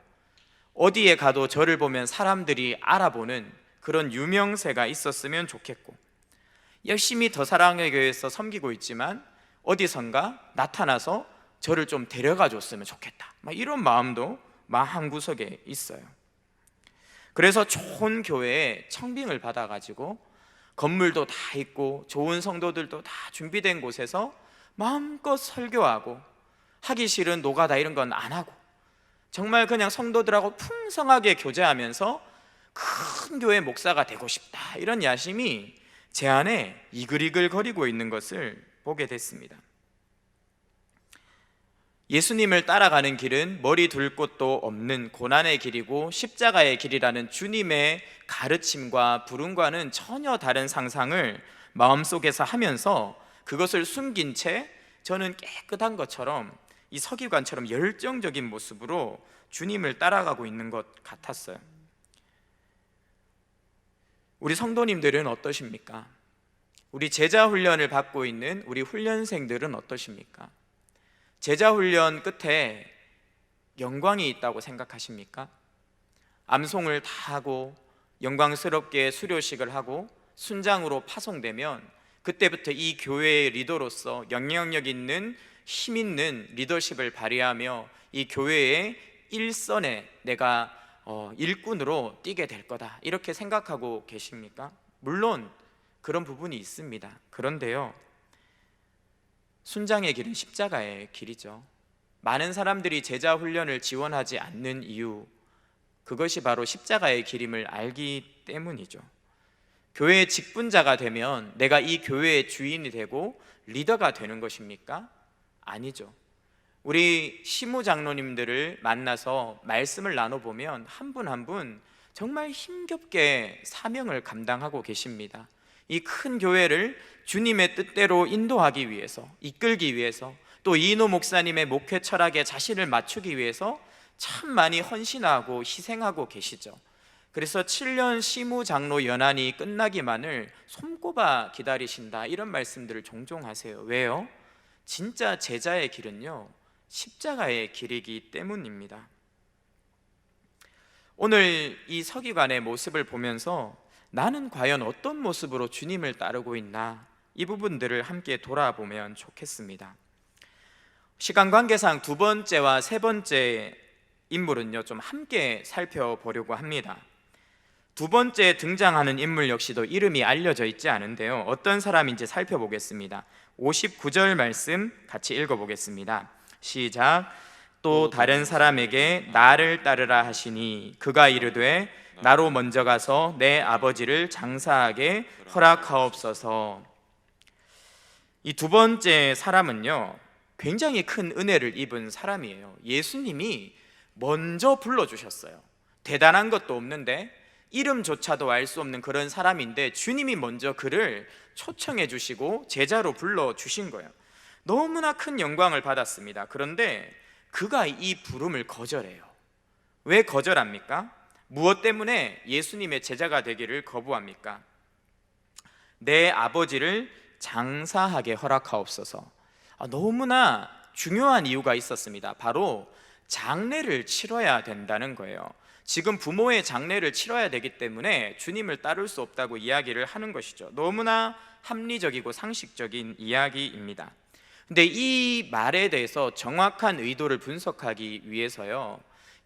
어디에 가도 저를 보면 사람들이 알아보는 그런 유명세가 있었으면 좋겠고, 열심히 더 사랑의 교회에서 섬기고 있지만 어디선가 나타나서 저를 좀 데려가 줬으면 좋겠다, 이런 마음도 마음구석에 있어요. 그래서 좋은 교회에 청빙을 받아가지고 건물도 다 있고 좋은 성도들도 다 준비된 곳에서 마음껏 설교하고, 하기 싫은 노가다 이런 건 안 하고 정말 그냥 성도들하고 풍성하게 교제하면서 큰 교회 목사가 되고 싶다, 이런 야심이 제 안에 이글이글거리고 있는 것을 보게 됐습니다. 예수님을 따라가는 길은 머리 둘 곳도 없는 고난의 길이고 십자가의 길이라는 주님의 가르침과 부름과는 전혀 다른 상상을 마음속에서 하면서 그것을 숨긴 채 저는 깨끗한 것처럼 이 서기관처럼 열정적인 모습으로 주님을 따라가고 있는 것 같았어요. 우리 성도님들은 어떠십니까? 우리 제자 훈련을 받고 있는 우리 훈련생들은 어떠십니까? 제자 훈련 끝에 영광이 있다고 생각하십니까? 암송을 다 하고 영광스럽게 수료식을 하고 순장으로 파송되면 그때부터 이 교회의 리더로서 영향력 있는 힘 있는 리더십을 발휘하며 이 교회의 일선에 내가 일꾼으로 뛰게 될 거다, 이렇게 생각하고 계십니까? 물론 그런 부분이 있습니다. 그런데요, 순장의 길은 십자가의 길이죠. 많은 사람들이 제자 훈련을 지원하지 않는 이유, 그것이 바로 십자가의 길임을 알기 때문이죠. 교회의 직분자가 되면 내가 이 교회의 주인이 되고 리더가 되는 것입니까? 아니죠. 우리 시무 장로님들을 만나서 말씀을 나눠보면 한 분 한 분 정말 힘겹게 사명을 감당하고 계십니다. 이 큰 교회를 주님의 뜻대로 인도하기 위해서, 이끌기 위해서, 또 이인호 목사님의 목회 철학에 자신을 맞추기 위해서 참 많이 헌신하고 희생하고 계시죠. 그래서 7년 시무 장로 연한이 끝나기만을 손꼽아 기다리신다, 이런 말씀들을 종종 하세요. 왜요? 진짜 제자의 길은요, 십자가의 길이기 때문입니다. 오늘 이 서기관의 모습을 보면서 나는 과연 어떤 모습으로 주님을 따르고 있나, 이 부분들을 함께 돌아보면 좋겠습니다. 시간 관계상 두 번째와 세 번째 인물은요, 좀 함께 살펴보려고 합니다. 두 번째 등장하는 인물 역시도 이름이 알려져 있지 않은데요, 어떤 사람인지 살펴보겠습니다. 59절 말씀 같이 읽어보겠습니다. 시작. 또 다른 사람에게 나를 따르라 하시니 그가 이르되 나로 먼저 가서 내 아버지를 장사하게 허락하옵소서. 이 두 번째 사람은요, 굉장히 큰 은혜를 입은 사람이에요. 예수님이 먼저 불러주셨어요. 대단한 것도 없는데 이름조차도 알 수 없는 그런 사람인데 주님이 먼저 그를 초청해 주시고 제자로 불러주신 거예요. 너무나 큰 영광을 받았습니다. 그런데 그가 이 부름을 거절해요. 왜 거절합니까? 무엇 때문에 예수님의 제자가 되기를 거부합니까? 내 아버지를 장사하게 허락하옵소서. 너무나 중요한 이유가 있었습니다. 바로 장례를 치러야 된다는 거예요. 지금 부모의 장례를 치러야 되기 때문에 주님을 따를 수 없다고 이야기를 하는 것이죠. 너무나 합리적이고 상식적인 이야기입니다. 근데 이 말에 대해서 정확한 의도를 분석하기 위해서요,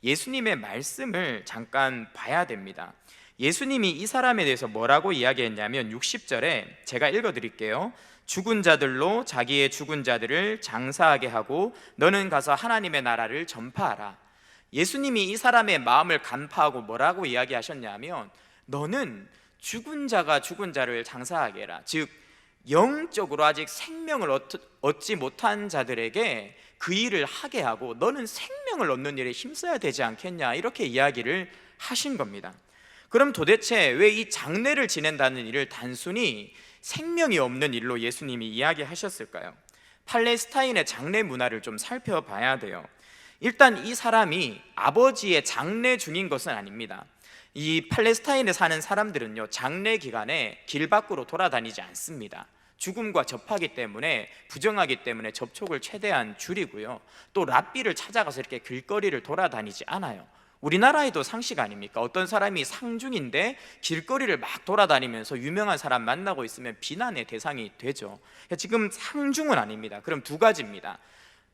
예수님의 말씀을 잠깐 봐야 됩니다. 예수님이 이 사람에 대해서 뭐라고 이야기했냐면 60절에 제가 읽어드릴게요. 죽은 자들로 자기의 죽은 자들을 장사하게 하고 너는 가서 하나님의 나라를 전파하라. 예수님이 이 사람의 마음을 간파하고 뭐라고 이야기하셨냐면 너는 죽은 자가 죽은 자를 장사하게 해라. 즉 영적으로 아직 생명을 얻지 못한 자들에게 그 일을 하게 하고 너는 생명을 얻는 일에 힘써야 되지 않겠냐, 이렇게 이야기를 하신 겁니다. 그럼 도대체 왜 이 장례를 지낸다는 일을 단순히 생명이 없는 일로 예수님이 이야기하셨을까요? 팔레스타인의 장례 문화를 좀 살펴봐야 돼요. 일단 이 사람이 아버지의 장례 중인 것은 아닙니다. 이 팔레스타인에 사는 사람들은요, 장례 기간에 길 밖으로 돌아다니지 않습니다. 죽음과 접하기 때문에, 부정하기 때문에 접촉을 최대한 줄이고요, 또 랍비를 찾아가서 이렇게 길거리를 돌아다니지 않아요. 우리나라에도 상식 아닙니까? 어떤 사람이 상중인데 길거리를 막 돌아다니면서 유명한 사람 만나고 있으면 비난의 대상이 되죠. 지금 상중은 아닙니다. 그럼 두 가지입니다.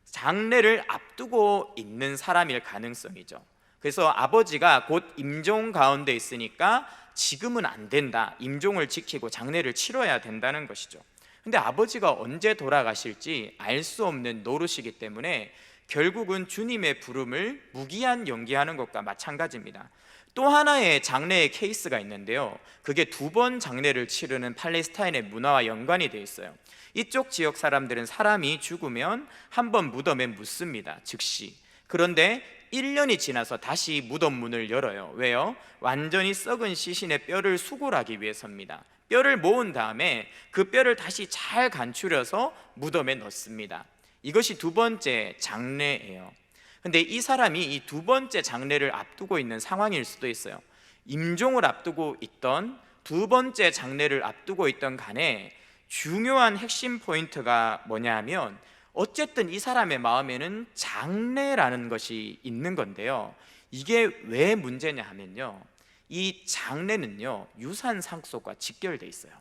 장례를 앞두고 있는 사람일 가능성이죠. 그래서 아버지가 곧 임종 가운데 있으니까 지금은 안 된다, 임종을 지키고 장례를 치러야 된다는 것이죠. 근데 아버지가 언제 돌아가실지 알 수 없는 노릇이기 때문에 결국은 주님의 부름을 무기한 연기하는 것과 마찬가지입니다. 또 하나의 장례의 케이스가 있는데요, 그게 2번 장례를 치르는 팔레스타인의 문화와 연관이 되어 있어요. 이쪽 지역 사람들은 사람이 죽으면 한번 무덤에 묻습니다, 즉시. 그런데 1년이 지나서 다시 무덤 문을 열어요. 왜요? 완전히 썩은 시신의 뼈를 수골하기 위해서입니다. 뼈를 모은 다음에 그 뼈를 다시 잘 간추려서 무덤에 넣습니다. 이것이 2번째 장례예요. 근데 이 사람이 이 2번째 장례를 앞두고 있는 상황일 수도 있어요. 임종을 앞두고 있던 2번째 장례를 앞두고 있던 간에 중요한 핵심 포인트가 뭐냐 하면, 어쨌든 이 사람의 마음에는 장례라는 것이 있는 건데요, 이게 왜 문제냐 하면요, 이 장례는요 유산 상속과 직결돼 있어요.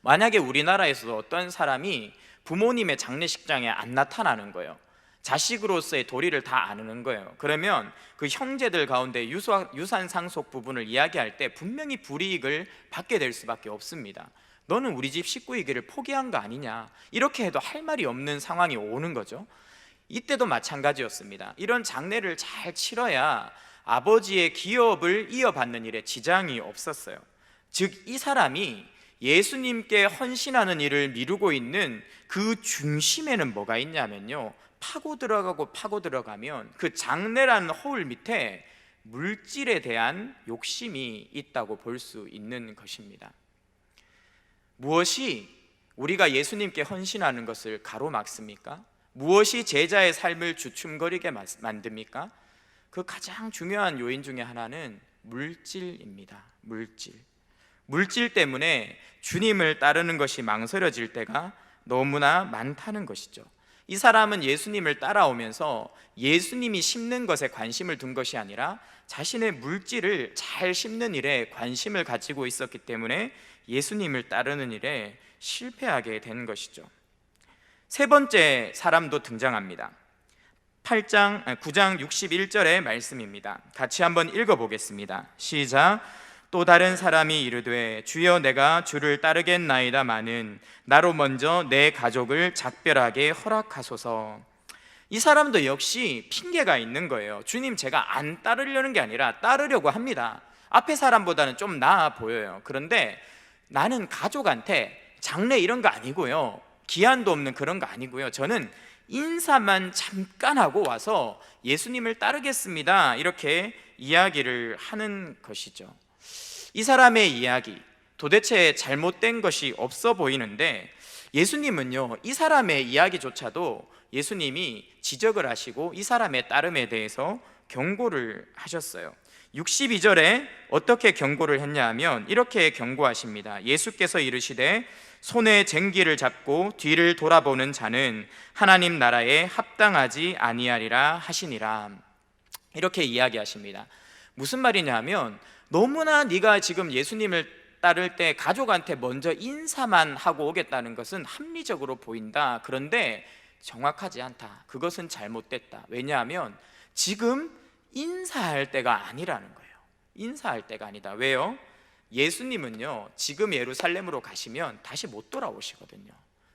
만약에 우리나라에서 어떤 사람이 부모님의 장례식장에 안 나타나는 거예요. 자식으로서의 도리를 다 아는 거예요. 그러면 그 형제들 가운데 유산 상속 부분을 이야기할 때 분명히 불이익을 받게 될 수밖에 없습니다. 너는 우리 집 식구이기를 포기한 거 아니냐, 이렇게 해도 할 말이 없는 상황이 오는 거죠. 이때도 마찬가지였습니다. 이런 장례를 잘 치러야 아버지의 기업을 이어받는 일에 지장이 없었어요. 즉 이 사람이 예수님께 헌신하는 일을 미루고 있는 그 중심에는 뭐가 있냐면요, 파고 들어가면 그 장례라는 허울 밑에 물질에 대한 욕심이 있다고 볼 수 있는 것입니다. 무엇이 우리가 예수님께 헌신하는 것을 가로막습니까? 무엇이 제자의 삶을 주춤거리게 만듭니까? 그 가장 중요한 요인 중에 하나는 물질입니다. 물질 때문에 주님을 따르는 것이 망설여질 때가 너무나 많다는 것이죠. 이 사람은 예수님을 따라오면서 예수님이 심는 것에 관심을 둔 것이 아니라 자신의 물질을 잘 심는 일에 관심을 가지고 있었기 때문에 예수님을 따르는 일에 실패하게 된 것이죠. 세 번째 사람도 등장합니다. 9장 61절의 말씀입니다. 같이 한번 읽어보겠습니다. 시작. 또 다른 사람이 이르되 주여 내가 주를 따르겠나이다마는 나로 먼저 내 가족을 작별하게 허락하소서. 이 사람도 역시 핑계가 있는 거예요. 주님, 제가 안 따르려는 게 아니라 따르려고 합니다. 앞에 사람보다는 좀 나아 보여요. 그런데 나는 가족한테 장례 이런 거 아니고요, 기한도 없는 그런 거 아니고요, 저는 인사만 잠깐 하고 와서 예수님을 따르겠습니다, 이렇게 이야기를 하는 것이죠. 이 사람의 이야기, 도대체 잘못된 것이 없어 보이는데 예수님은요, 이 사람의 이야기조차도 예수님이 지적을 하시고 이 사람의 따름에 대해서 경고를 하셨어요. 62절에 어떻게 경고를 했냐 하면 이렇게 경고하십니다. 예수께서 이르시되 손에 쟁기를 잡고 뒤를 돌아보는 자는 하나님 나라에 합당하지 아니하리라 하시니라. 이렇게 이야기하십니다. 무슨 말이냐 하면 너무나 네가 지금 예수님을 따를 때 가족한테 먼저 인사만 하고 오겠다는 것은 합리적으로 보인다. 그런데 정확하지 않다. 그것은 잘못됐다. 왜냐하면 지금 인사할 때가 아니라는 거예요. 인사할 때가 아니다. 왜요? 예수님은요, 지금 예루살렘으로 가시면 다시 못 돌아오시거든요.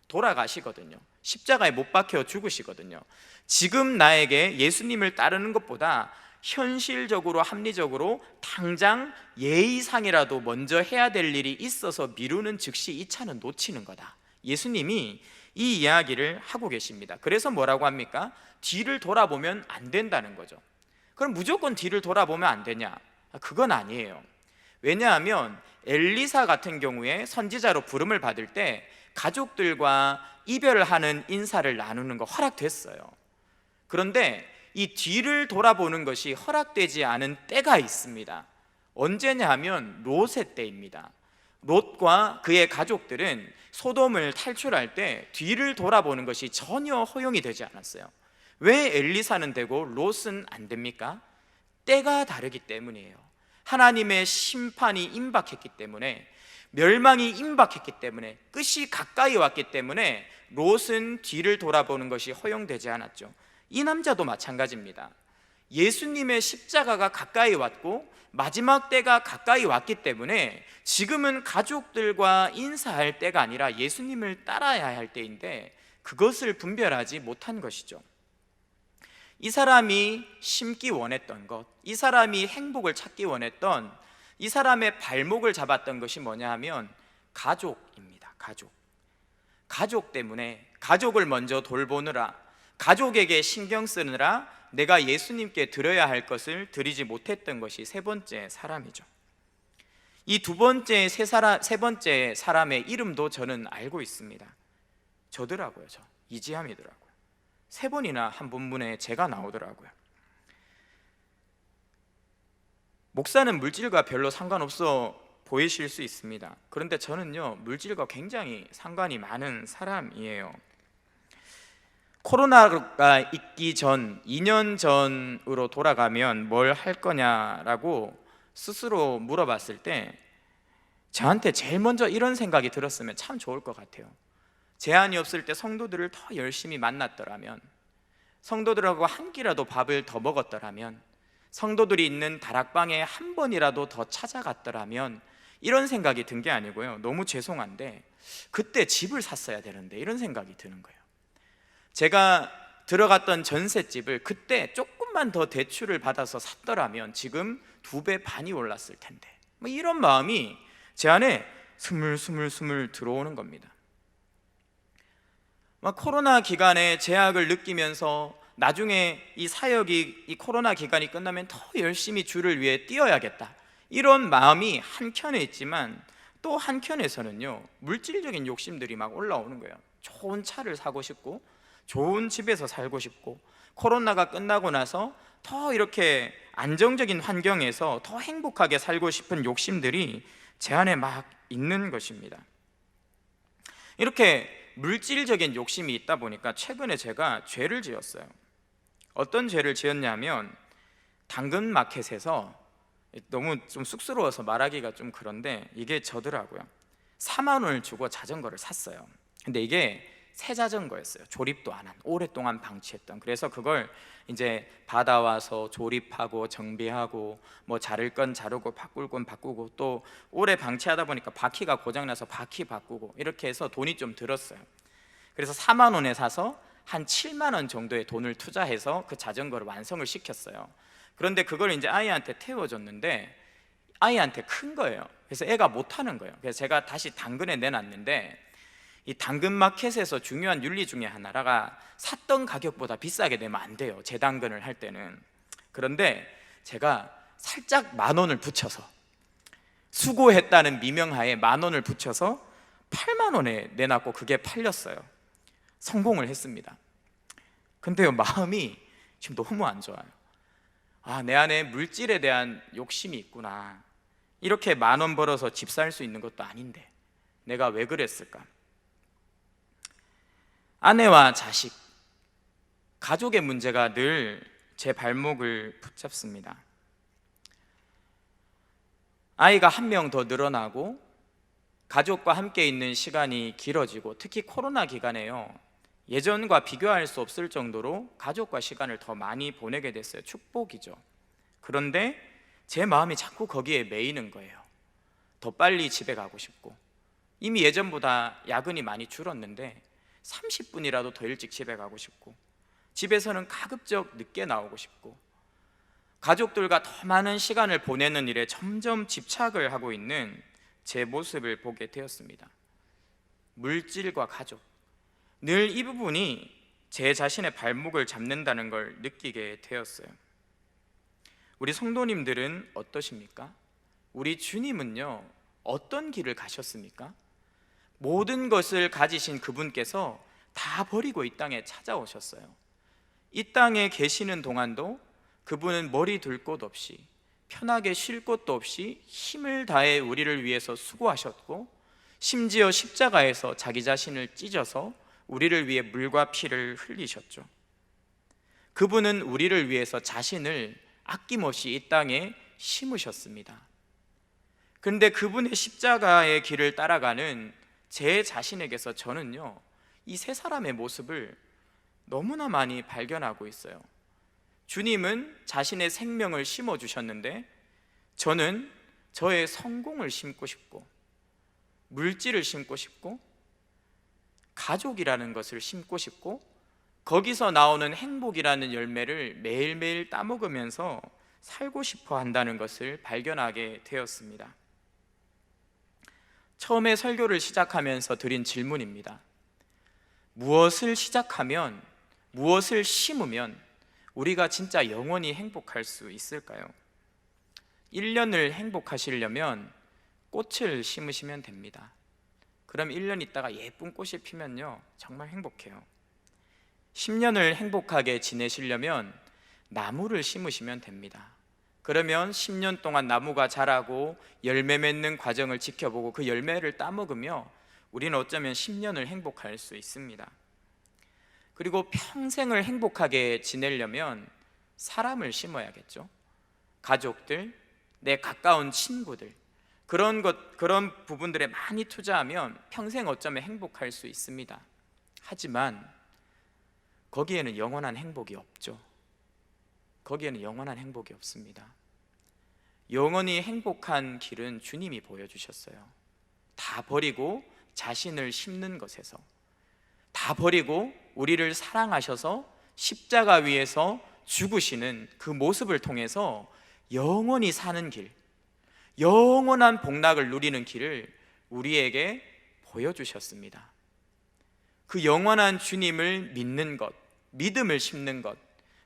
돌아가시거든요. 십자가에 못 박혀 죽으시거든요. 지금 나에게 예수님을 따르는 것보다 현실적으로 합리적으로 당장 예의상이라도 먼저 해야 될 일이 있어서 미루는 즉시 이 차는 놓치는 거다. 예수님이 이 이야기를 하고 계십니다. 그래서 뭐라고 합니까? 뒤를 돌아보면 안 된다는 거죠. 그럼 무조건 뒤를 돌아보면 안 되냐? 그건 아니에요. 왜냐하면 엘리사 같은 경우에 선지자로 부름을 받을 때 가족들과 이별하는 인사를 나누는 거 허락됐어요. 그런데 이 뒤를 돌아보는 것이 허락되지 않은 때가 있습니다. 언제냐 하면 롯의 때입니다. 롯과 그의 가족들은 소돔을 탈출할 때 뒤를 돌아보는 것이 전혀 허용이 되지 않았어요. 왜 엘리사는 되고 롯은 안 됩니까? 때가 다르기 때문이에요. 하나님의 심판이 임박했기 때문에, 멸망이 임박했기 때문에, 끝이 가까이 왔기 때문에 롯은 뒤를 돌아보는 것이 허용되지 않았죠. 이 남자도 마찬가지입니다. 예수님의 십자가가 가까이 왔고 마지막 때가 가까이 왔기 때문에 지금은 가족들과 인사할 때가 아니라 예수님을 따라야 할 때인데 그것을 분별하지 못한 것이죠. 이 사람이 심기 원했던 것, 이 사람이 행복을 찾기 원했던, 이 사람의 발목을 잡았던 것이 뭐냐 하면 가족입니다. 가족 때문에 가족을 먼저 돌보느라, 가족에게 신경 쓰느라 내가 예수님께 드려야 할 것을 드리지 못했던 것이 세 번째 사람이죠. 이 세 번째 사람의 이름도 저는 알고 있습니다. 저더라고요. 이지함이더라고요. 세 번이나 한 본문에 제가 나오더라고요. 목사는 물질과 별로 상관없어 보이실 수 있습니다. 그런데 저는요, 물질과 굉장히 상관이 많은 사람이에요. 코로나가 있기 전 2년 전으로 돌아가면 뭘 할 거냐라고 스스로 물어봤을 때 저한테 제일 먼저 이런 생각이 들었으면 참 좋을 것 같아요. 제한이 없을 때 성도들을 더 열심히 만났더라면, 성도들하고 한 끼라도 밥을 더 먹었더라면, 성도들이 있는 다락방에 한 번이라도 더 찾아갔더라면, 이런 생각이 든 게 아니고요, 너무 죄송한데 그때 집을 샀어야 되는데 이런 생각이 드는 거예요. 제가 들어갔던 전셋집을 그때 조금만 더 대출을 받아서 샀더라면 지금 2배 반이 올랐을 텐데, 이런 마음이 제 안에 스물스물 들어오는 겁니다. 코로나 기간에 제약을 느끼면서 나중에 이 사역이 이 코로나 기간이 끝나면 더 열심히 주를 위해 뛰어야겠다, 이런 마음이 한켠에 있지만 또 한켠에서는요, 물질적인 욕심들이 막 올라오는 거예요. 좋은 차를 사고 싶고, 좋은 집에서 살고 싶고, 코로나가 끝나고 나서 더 이렇게 안정적인 환경에서 더 행복하게 살고 싶은 욕심들이 제 안에 막 있는 것입니다. 이렇게 물질적인 욕심이 있다 보니까 최근에 제가 죄를 지었어요. 어떤 죄를 지었냐면, 당근마켓에서, 너무 좀 쑥스러워서 말하기가 좀 그런데 이게 저더라고요. 4만 원을 주고 자전거를 샀어요. 근데 이게 새 자전거였어요. 조립도 안 한, 오랫동안 방치했던. 그래서 그걸 이제 받아와서 조립하고 정비하고, 뭐 자를 건 자르고 바꿀 건 바꾸고, 또 오래 방치하다 보니까 바퀴가 고장나서 바퀴 바꾸고, 이렇게 해서 돈이 좀 들었어요. 그래서 4만 원에 사서 한 7만 원 정도의 돈을 투자해서 그 자전거를 완성을 시켰어요. 그런데 그걸 이제 아이한테 태워줬는데 아이한테 큰 거예요. 그래서 애가 못 타는 거예요. 그래서 제가 다시 당근에 내놨는데, 이 당근마켓에서 중요한 윤리 중에 하나가 샀던 가격보다 비싸게 내면 안 돼요, 재당근을 할 때는. 그런데 제가 살짝 10,000원을 붙여서, 수고했다는 미명하에 10,000원을 붙여서 80,000원에 내놨고 그게 팔렸어요. 성공을 했습니다. 근데요, 마음이 지금 너무 안 좋아요. 내 안에 물질에 대한 욕심이 있구나. 이렇게 10,000원 벌어서 집 살 수 있는 것도 아닌데 내가 왜 그랬을까? 아내와 자식, 가족의 문제가 늘 제 발목을 붙잡습니다. 아이가 한 명 더 늘어나고 가족과 함께 있는 시간이 길어지고, 특히 코로나 기간에요, 예전과 비교할 수 없을 정도로 가족과 시간을 더 많이 보내게 됐어요. 축복이죠. 그런데 제 마음이 자꾸 거기에 매이는 거예요. 더 빨리 집에 가고 싶고, 이미 예전보다 야근이 많이 줄었는데 30분이라도 더 일찍 집에 가고 싶고, 집에서는 가급적 늦게 나오고 싶고, 가족들과 더 많은 시간을 보내는 일에 점점 집착을 하고 있는 제 모습을 보게 되었습니다. 물질과 가족, 늘 이 부분이 제 자신의 발목을 잡는다는 걸 느끼게 되었어요. 우리 성도님들은 어떠십니까? 우리 주님은요, 어떤 길을 가셨습니까? 모든 것을 가지신 그분께서 다 버리고 이 땅에 찾아오셨어요. 이 땅에 계시는 동안도 그분은 머리 둘 곳 없이, 편하게 쉴 곳도 없이 힘을 다해 우리를 위해서 수고하셨고, 심지어 십자가에서 자기 자신을 찢어서 우리를 위해 물과 피를 흘리셨죠. 그분은 우리를 위해서 자신을 아낌없이 이 땅에 심으셨습니다. 그런데 그분의 십자가의 길을 따라가는 제 자신에게서 저는요, 이 세 사람의 모습을 너무나 많이 발견하고 있어요. 주님은 자신의 생명을 심어주셨는데, 저는 저의 성공을 심고 싶고, 물질을 심고 싶고, 가족이라는 것을 심고 싶고, 거기서 나오는 행복이라는 열매를 매일매일 따먹으면서 살고 싶어 한다는 것을 발견하게 되었습니다. 처음에 설교를 시작하면서 드린 질문입니다. 무엇을 시작하면, 무엇을 심으면 우리가 진짜 영원히 행복할 수 있을까요? 1년을 행복하시려면 꽃을 심으시면 됩니다. 그럼 1년 있다가 예쁜 꽃이 피면요, 정말 행복해요. 10년을 행복하게 지내시려면 나무를 심으시면 됩니다. 그러면 10년 동안 나무가 자라고 열매 맺는 과정을 지켜보고 그 열매를 따먹으며 우리는 어쩌면 10년을 행복할 수 있습니다. 그리고 평생을 행복하게 지내려면 사람을 심어야겠죠. 가족들, 내 가까운 친구들, 그런 부분들에 많이 투자하면 평생 어쩌면 행복할 수 있습니다. 하지만 거기에는 영원한 행복이 없죠. 거기에는 영원한 행복이 없습니다. 영원히 행복한 길은 주님이 보여주셨어요. 다 버리고 자신을 심는 것에서, 다 버리고 우리를 사랑하셔서 십자가 위에서 죽으시는 그 모습을 통해서 영원히 사는 길, 영원한 복락을 누리는 길을 우리에게 보여주셨습니다. 그 영원한 주님을 믿는 것, 믿음을 심는 것,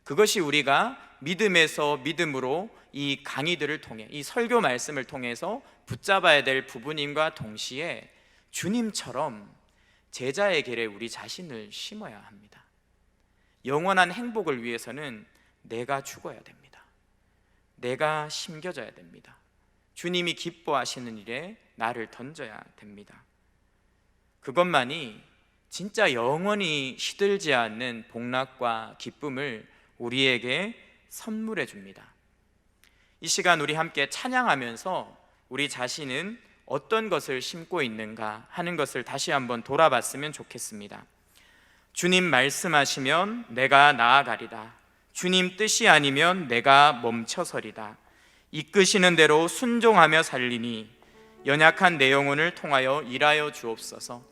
그것이 우리가 믿음에서 믿음으로 이 강의들을 통해, 이 설교 말씀을 통해서 붙잡아야 될 부분임과 동시에 주님처럼 제자의 길에 우리 자신을 심어야 합니다. 영원한 행복을 위해서는 내가 죽어야 됩니다. 내가 심겨져야 됩니다. 주님이 기뻐하시는 일에 나를 던져야 됩니다. 그것만이 진짜 영원히 시들지 않는 복락과 기쁨을 우리에게 선물해 줍니다. 이 시간 우리 함께 찬양하면서 우리 자신은 어떤 것을 심고 있는가 하는 것을 다시 한번 돌아봤으면 좋겠습니다. 주님 말씀하시면 내가 나아가리라. 주님 뜻이 아니면 내가 멈춰서리다. 이끄시는 대로 순종하며 살리니 연약한 내 영혼을 통하여 일하여 주옵소서.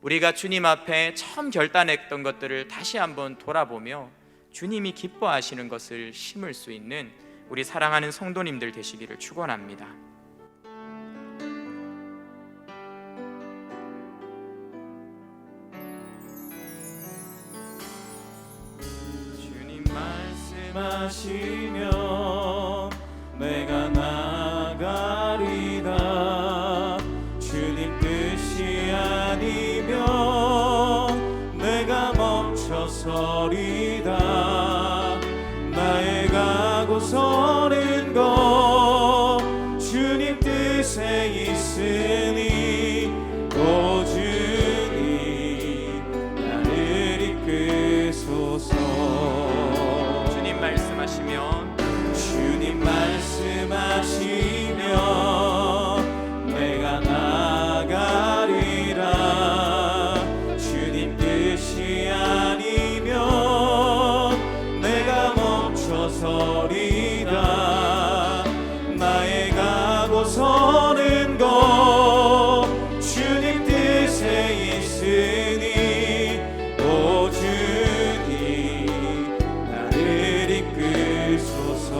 우리가 주님 앞에 처음 결단했던 것들을 다시 한번 돌아보며 주님이 기뻐하시는 것을 심을 수 있는 우리 사랑하는 성도님들 되시기를 축원합니다. 말씀하시면 내가 나가리다. 주님 뜻이 아니면 내가 멈춰서리다. 나의 가고 서는 것 주님 뜻에 있으니 오 주님 나를 이끄소서. 주님 말씀하시면 내가 나가리라. 주님 뜻이 아니면 내가 멈춰서리라. 나의 가고 서는 것 주님 뜻에 있으니 오 주님 나를 이끄소서.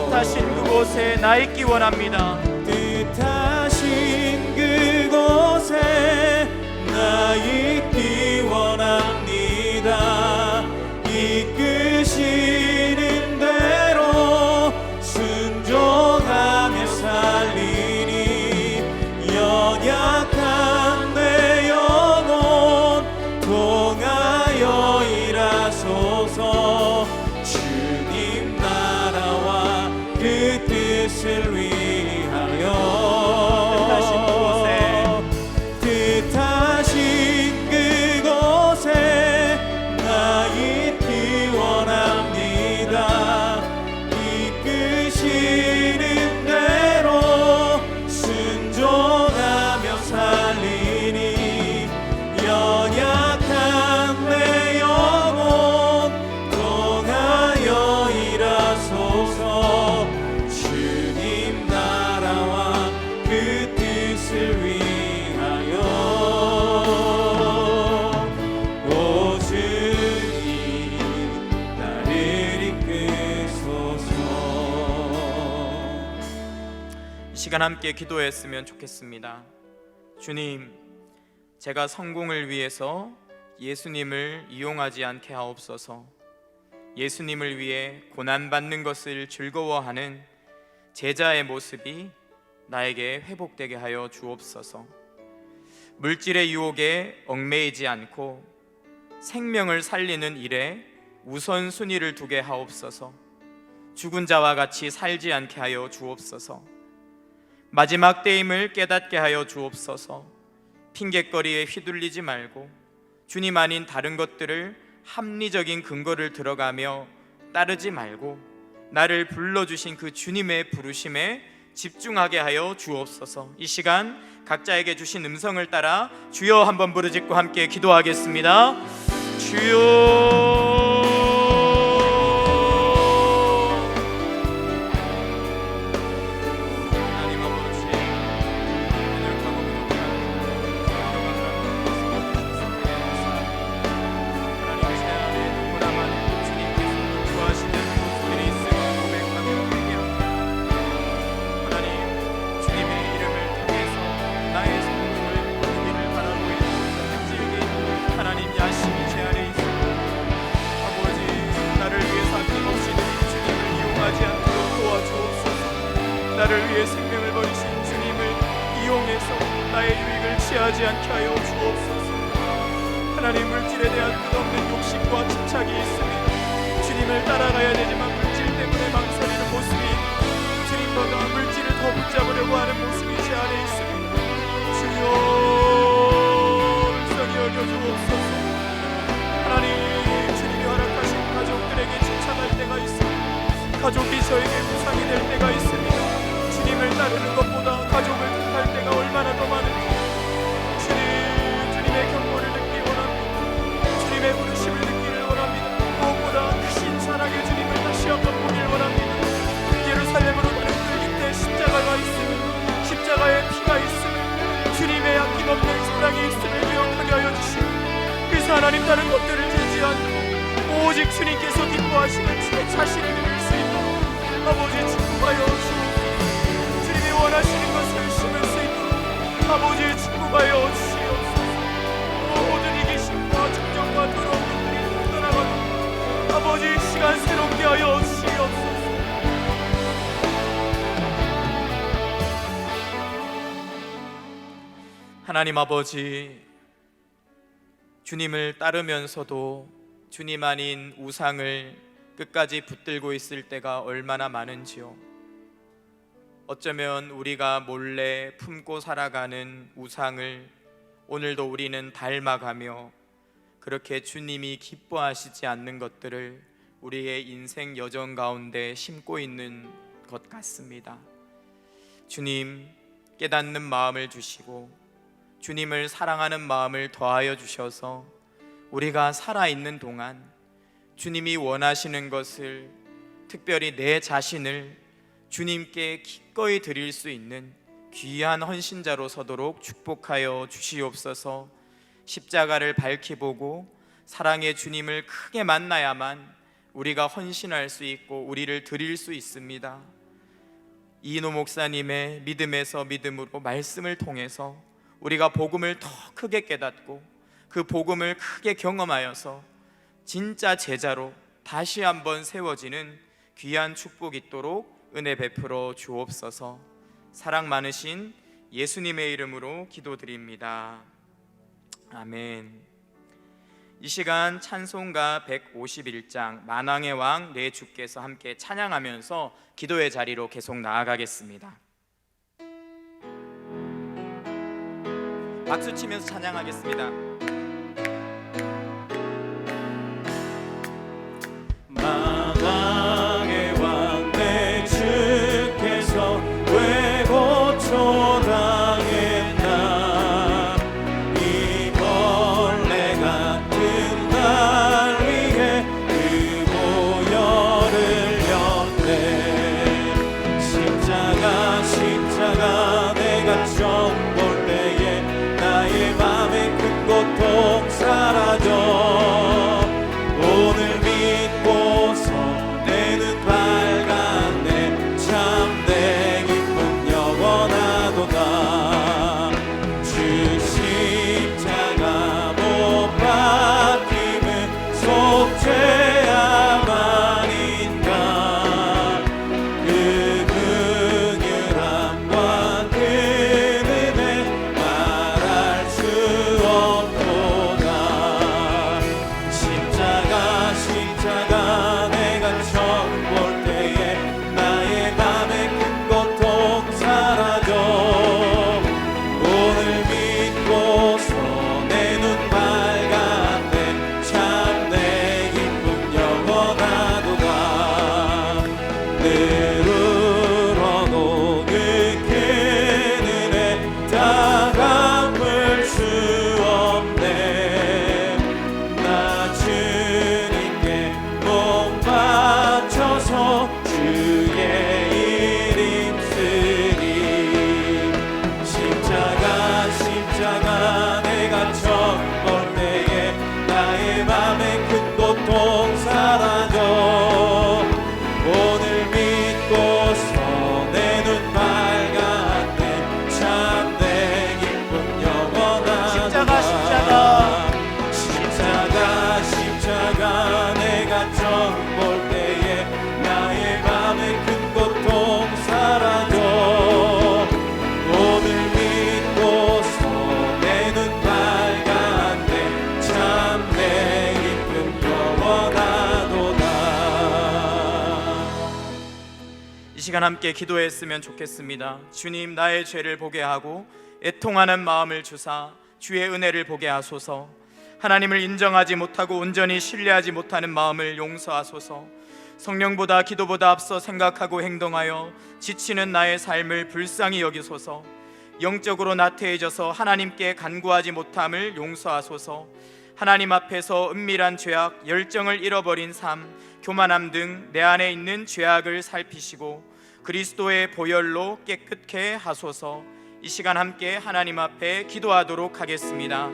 뜻하신 그곳에 나 있기 원합니다. 뜻하신 그곳에 나 있기 원합니다. 이끄시는 대로 순종하며 살리니 연약한 내 영혼 통하여 일하소서. 주님 나라와 그 뜻을 위하여 뜻하신 그곳에 나 있기 원합니다. 이끄시는 대로 순종하며 살리니 연약한 내 영혼 통하여 일하소서. 주님 나라와 그 뜻을 위하여 오 주님 나를 이끄소서. 이 시간 함께 기도했으면 좋겠습니다. 주님, 제가 성공을 위해서 예수님을 이용하지 않게 하옵소서. 예수님을 위해 고난받는 것을 즐거워하는 제자의 모습이 나에게 회복되게 하여 주옵소서. 물질의 유혹에 얽매이지 않고 생명을 살리는 일에 우선순위를 두게 하옵소서. 죽은 자와 같이 살지 않게 하여 주옵소서. 마지막 때임을 깨닫게 하여 주옵소서. 핑곗거리에 휘둘리지 말고 주님 아닌 다른 것들을 합리적인 근거를 들어가며 따르지 말고 나를 불러주신 그 주님의 부르심에 집중하게 하여 주옵소서. 이 시간 각자에게 주신 음성을 따라 주여 한번 부르짖고 함께 기도하겠습니다. 주여. 나를 위해 생명을 버리신 주님을 이용해서 나의 유익을 취하지 않게 하여 주옵소서. 하나님, 물질에 대한 끝없는 욕심과 집착이 있습니다. 주님을 따라가야 되지만 물질 때문에 망설이는 모습이 있고 주님보다 물질을 더 붙잡으려고 하는 모습이 제 안에 있습니다. 주여 불쌍히 여겨주옵소서. 하나님, 주님이 허락하신 가족들에게 집착할 때가 있습니다. 가족이 저에게 부상이 될 때가 있습니다. 주님을 따르는 것보다 가족을 택할 때가 얼마나 더 많은지 주님의 경고를 듣기 원합니다. 주님의 부르심을 듣기를 원합니다. 무엇보다 크신 사랑의 주님을 다시 한번 보길 원합니다. 예루살렘으로 가는 길 때 십자가가 있으면 십자가에 피가 있으면 주님의 아낌없는 사랑이 있음을 기억하게 하여 주시고 그래서 하나님 다른 것들을 재지 않고 오직 주님께서 기뻐하시는 제 자신을 누릴 수 있도록 아버지 축복하여 주옵소서. 주님이 원하시는 하나님 아버지, 주님을 따르면서도 주님 아닌 우상을 끝까지 붙들고 있을 때가 얼마나 많은지요. 어쩌면 우리가 몰래 품고 살아가는 우상을 오늘도 우리는 닮아가며 그렇게 주님이 기뻐하시지 않는 것들을 우리의 인생 여정 가운데 심고 있는 것 같습니다. 주님, 깨닫는 마음을 주시고 주님을 사랑하는 마음을 더하여 주셔서 우리가 살아있는 동안 주님이 원하시는 것을, 특별히 내 자신을 주님께 기꺼이 드릴 수 있는 귀한 헌신자로 서도록 축복하여 주시옵소서. 십자가를 밝히 보고 사랑의 주님을 크게 만나야만 우리가 헌신할 수 있고 우리를 드릴 수 있습니다. 이인호 목사님의 믿음에서 믿음으로 말씀을 통해서 우리가 복음을 더 크게 깨닫고 그 복음을 크게 경험하여서 진짜 제자로 다시 한번 세워지는 귀한 축복이 있도록 은혜 베풀어 주옵소서. 사랑 많으신 예수님의 이름으로 기도드립니다. 아멘. 이 시간 찬송가 151장 만왕의 왕 내 주께서 함께 찬양하면서 기도의 자리로 계속 나아가겠습니다. 박수 치면서 찬양하겠습니다. 만왕의 왕 내 주께서 왜 고초당했나. 이 벌레 같은 날 위해 그 보혈을 흘렸네. 십자가 내가 처음 볼 때에 나의 맘에 큰 고통 사라져. 오늘 믿고서 내 눈 밝았네. 참 내 기쁨 영원하도다. 주 십자가 못 박힘은 속죄함 아닌가. 그 긍휼함과 그 은혜 말할 수 없도다. 십자가 내가 처음 볼 때에 나의 맘에 큰 고통 사라져. 오늘 믿고서 내 눈 밝았네. 참 내 기쁨 영원하도다. 늘 울어도 그 큰 은혜 다 갚을 수 없네. 나 주님께 몸 바쳐서 주의 일 힘쓰리. 십자가 내가 처음 볼 때에 나의 맘에 큰 고통 사라져. 오늘 믿고서 내 눈 밝았네. 참 내 기쁨 영원하다. 십자가 내가 처음 볼 때에 나의 맘에 큰 고통 사라져. 오늘 믿고서 내 눈 밝았네. 참 내 기쁨 영원하도다. 이 시간 함께 기도했으면 좋겠습니다. 주님, 나의 죄를 보게 하고 애통하는 마음을 주사 주의 은혜를 보게 하소서. 하나님을 인정하지 못하고 온전히 신뢰하지 못하는 마음을 용서하소서. 성령보다 기도보다 앞서 생각하고 행동하여 지치는 나의 삶을 불쌍히 여기소서. 영적으로 나태해져서 하나님께 간구하지 못함을 용서하소서. 하나님 앞에서 은밀한 죄악, 열정을 잃어버린 삶, 교만함 등 내 안에 있는 죄악을 살피시고 그리스도의 보혈로 깨끗게 하소서. 이 시간 함께 하나님 앞에 기도하도록 하겠습니다.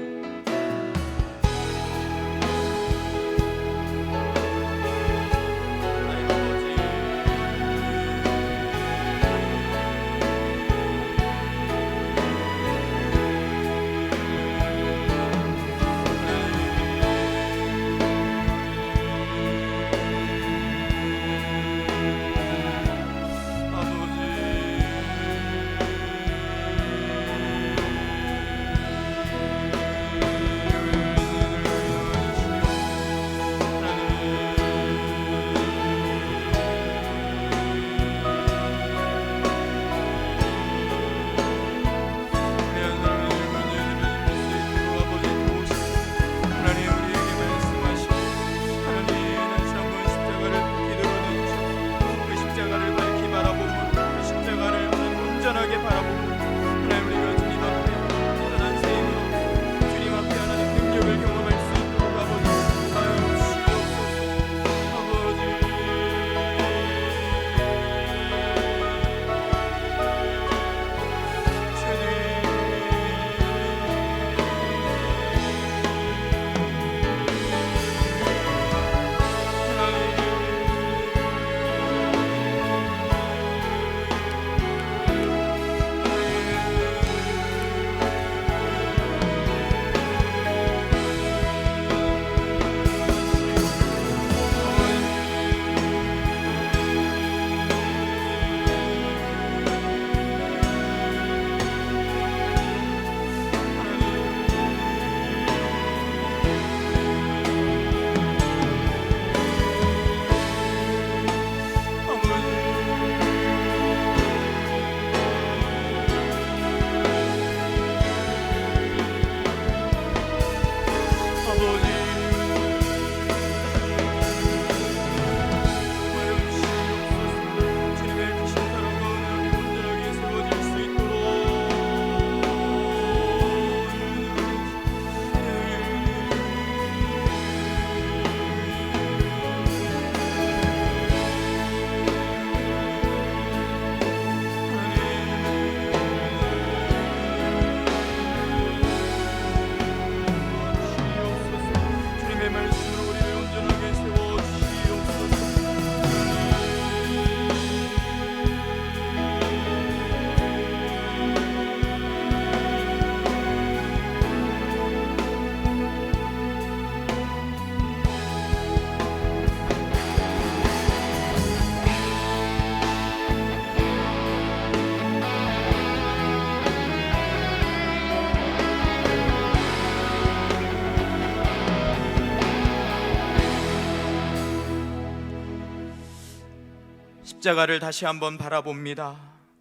십자가를 다시 한번 바라봅니다.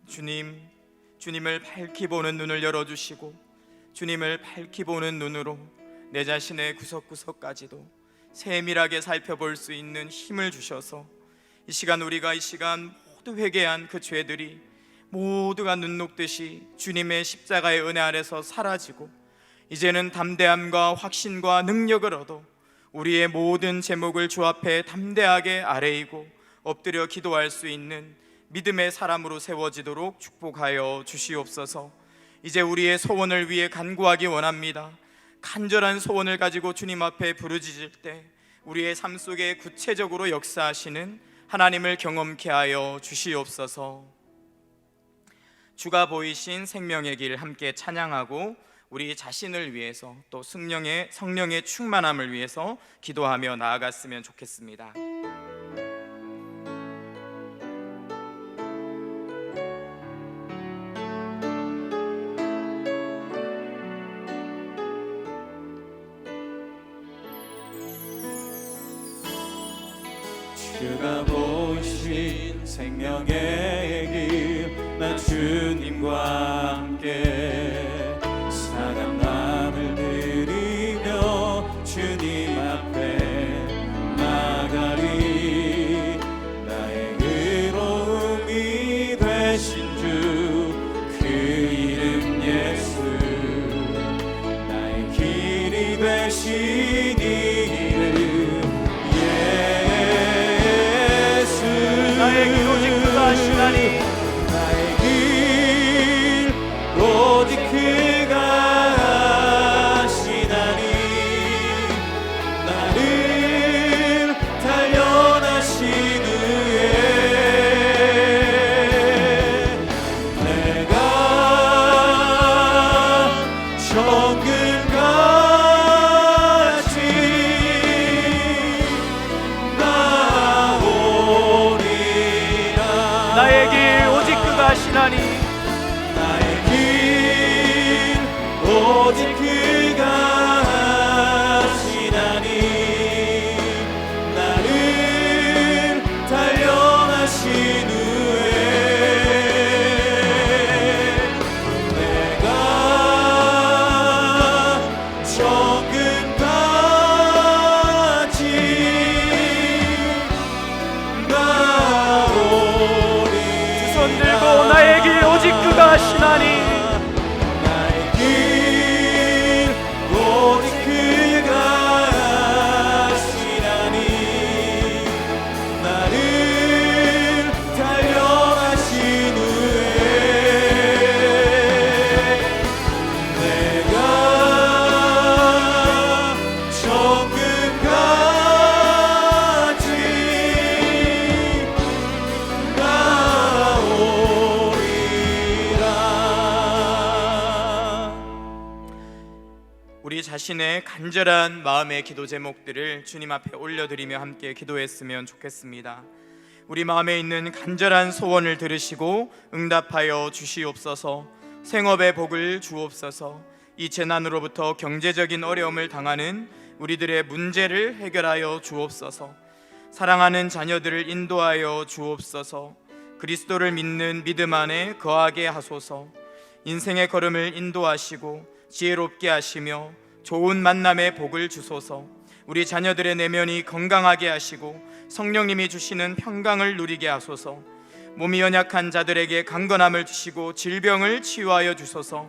주님을 밝히 보는 눈을 열어주시고 주님을 밝히 보는 눈으로 내 자신의 구석구석까지도 세밀하게 살펴볼 수 있는 힘을 주셔서 이 시간 우리가 이 시간 모두 회개한 그 죄들이 모두가 눈 녹듯이 주님의 십자가의 은혜 아래서 사라지고 이제는 담대함과 확신과 능력을 얻어 우리의 모든 제목을 주 앞에 담대하게 아뢰이고 엎드려 기도할 수 있는 믿음의 사람으로 세워지도록 축복하여 주시옵소서. 이제 우리의 소원을 위해 간구하기 원합니다. 간절한 소원을 가지고 주님 앞에 부르짖을 때 우리의 삶 속에 구체적으로 역사하시는 하나님을 경험케 하여 주시옵소서. 주가 보이신 생명의 길 함께 찬양하고 우리 자신을 위해서 또 성령의 충만함을 위해서 기도하며 나아갔으면 좋겠습니다. 주가 보이신 생명의 길 나 주님과 함께 상한 마음을 드리며 주님 앞에 나가리. 나의 의로움이 되신 주 그 이름 예수 나의 길이 되신 이름 나의 길 오직 그가 하시나니 나의 길 오직 그가 하시나니 나를 단련하신 후에 내가 정금같이 나오리라. 나의 길 오직 그가 하시나니 나의 길 오직 그가 하시나니 나를 단련하신 후에 내가 정금같이 나오리. 두 손 들고 나의 길 오직 그가 하시나니 나의 길 오직 그가 하시나니 나를 단련하신 후에 내가 정금같이 나오리라. 우리 자신의 간절한 마음의 기도 제목들을 주님 앞에 올려드리며 함께 기도했으면 좋겠습니다. 우리 마음에 있는 간절한 소원을 들으시고 응답하여 주시옵소서. 생업의 복을 주옵소서. 이 재난으로부터 경제적인 어려움을 당하는 우리들의 문제를 해결하여 주옵소서. 사랑하는 자녀들을 인도하여 주옵소서. 그리스도를 믿는 믿음 안에 거하게 하소서. 인생의 걸음을 인도하시고 지혜롭게 하시며 좋은 만남의 복을 주소서. 우리 자녀들의 내면이 건강하게 하시고 성령님이 주시는 평강을 누리게 하소서. 몸이 연약한 자들에게 강건함을 주시고 질병을 치유하여 주소서.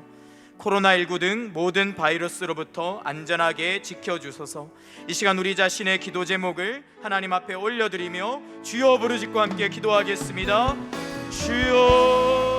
코로나19 등 모든 바이러스로부터 안전하게 지켜주소서. 이 시간 우리 자신의 기도 제목을 하나님 앞에 올려드리며 주여 부르짖고 함께 기도하겠습니다. 주여.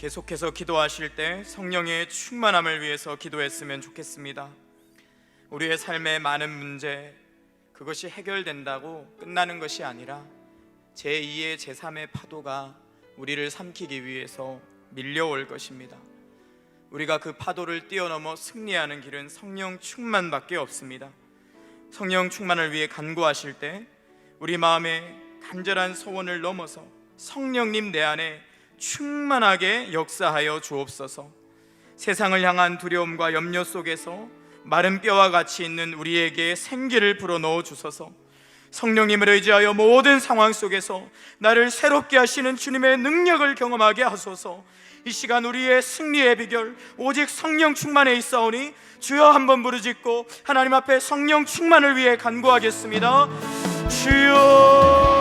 계속해서 기도하실 때 성령의 충만함을 위해서 기도했으면 좋겠습니다. 우리의 삶의 많은 문제, 그것이 해결된다고 끝나는 것이 아니라 제2의 제3의 파도가 우리를 삼키기 위해서 밀려올 것입니다. 우리가 그 파도를 뛰어넘어 승리하는 길은 성령 충만밖에 없습니다. 성령 충만을 위해 간구하실 때 우리 마음의 간절한 소원을 넘어서 성령님 내 안에 충만하게 역사하여 주옵소서. 세상을 향한 두려움과 염려 속에서 마른 뼈와 같이 있는 우리에게 생기를 불어넣어 주소서. 성령님을 의지하여 모든 상황 속에서 나를 새롭게 하시는 주님의 능력을 경험하게 하소서. 이 시간 우리의 승리의 비결 오직 성령 충만에 있사오니 주여 한번 부르짖고 하나님 앞에 성령 충만을 위해 간구하겠습니다. 주여,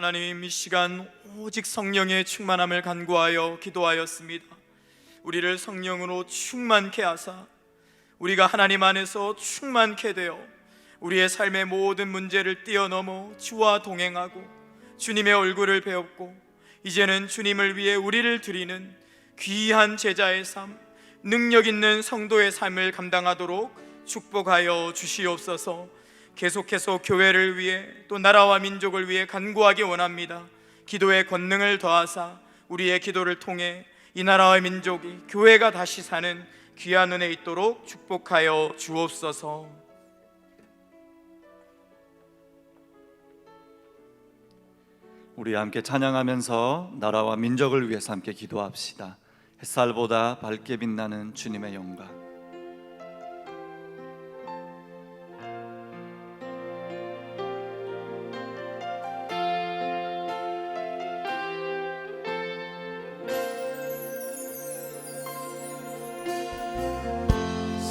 하나님, 이 시간 오직 성령의 충만함을 간구하여 기도하였습니다. 우리를 성령으로 충만케 하사 우리가 하나님 안에서 충만케 되어 우리의 삶의 모든 문제를 뛰어넘어 주와 동행하고 주님의 얼굴을 배웠고 이제는 주님을 위해 우리를 드리는 귀한 제자의 삶, 능력 있는 성도의 삶을 감당하도록 축복하여 주시옵소서. 계속해서 교회를 위해 또 나라와 민족을 위해 간구하기 원합니다. 기도의 권능을 더하사 우리의 기도를 통해 이 나라와 민족이 교회가 다시 사는 귀한 은혜 있도록 축복하여 주옵소서. 우리 함께 찬양하면서 나라와 민족을 위해서 함께 기도합시다. 햇살보다 밝게 빛나는 주님의 영광.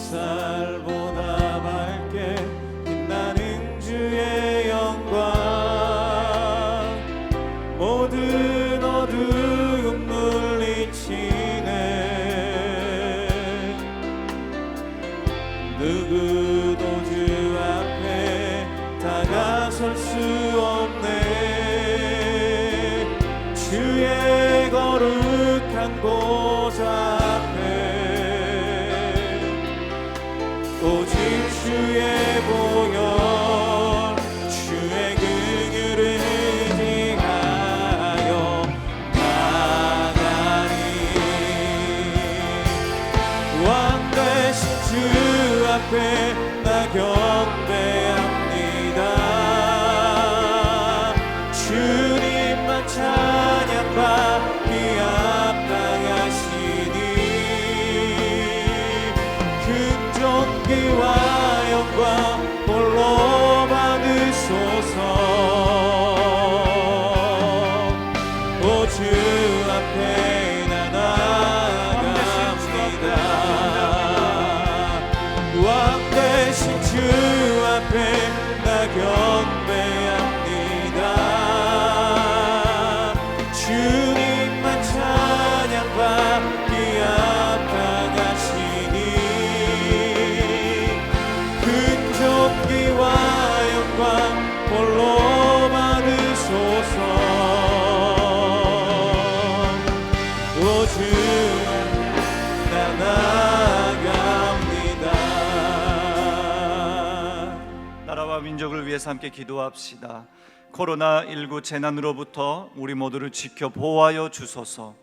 햇살보다 밝게 빛나는 주의 영광, 모든 어두움 물리치네. 누구도 주 앞에 다가설 수 없네. 주의 거룩한 보좌 오직 주의 보혈, 주의 긍휼을 의지하여 나가리. 왕 되신 주 앞에 나 경배합니다. 대신 주 앞에 나 경배합니다. 주님만 찬양받기 합당하시니 근존귀와 영광 홀로 받으소서. 오 주 나 나아갑니다. 나라와 민족을 위해서 함께 기도합시다. 코로나19 재난으로부터 우리 모두를 지켜 보호하여 주소서.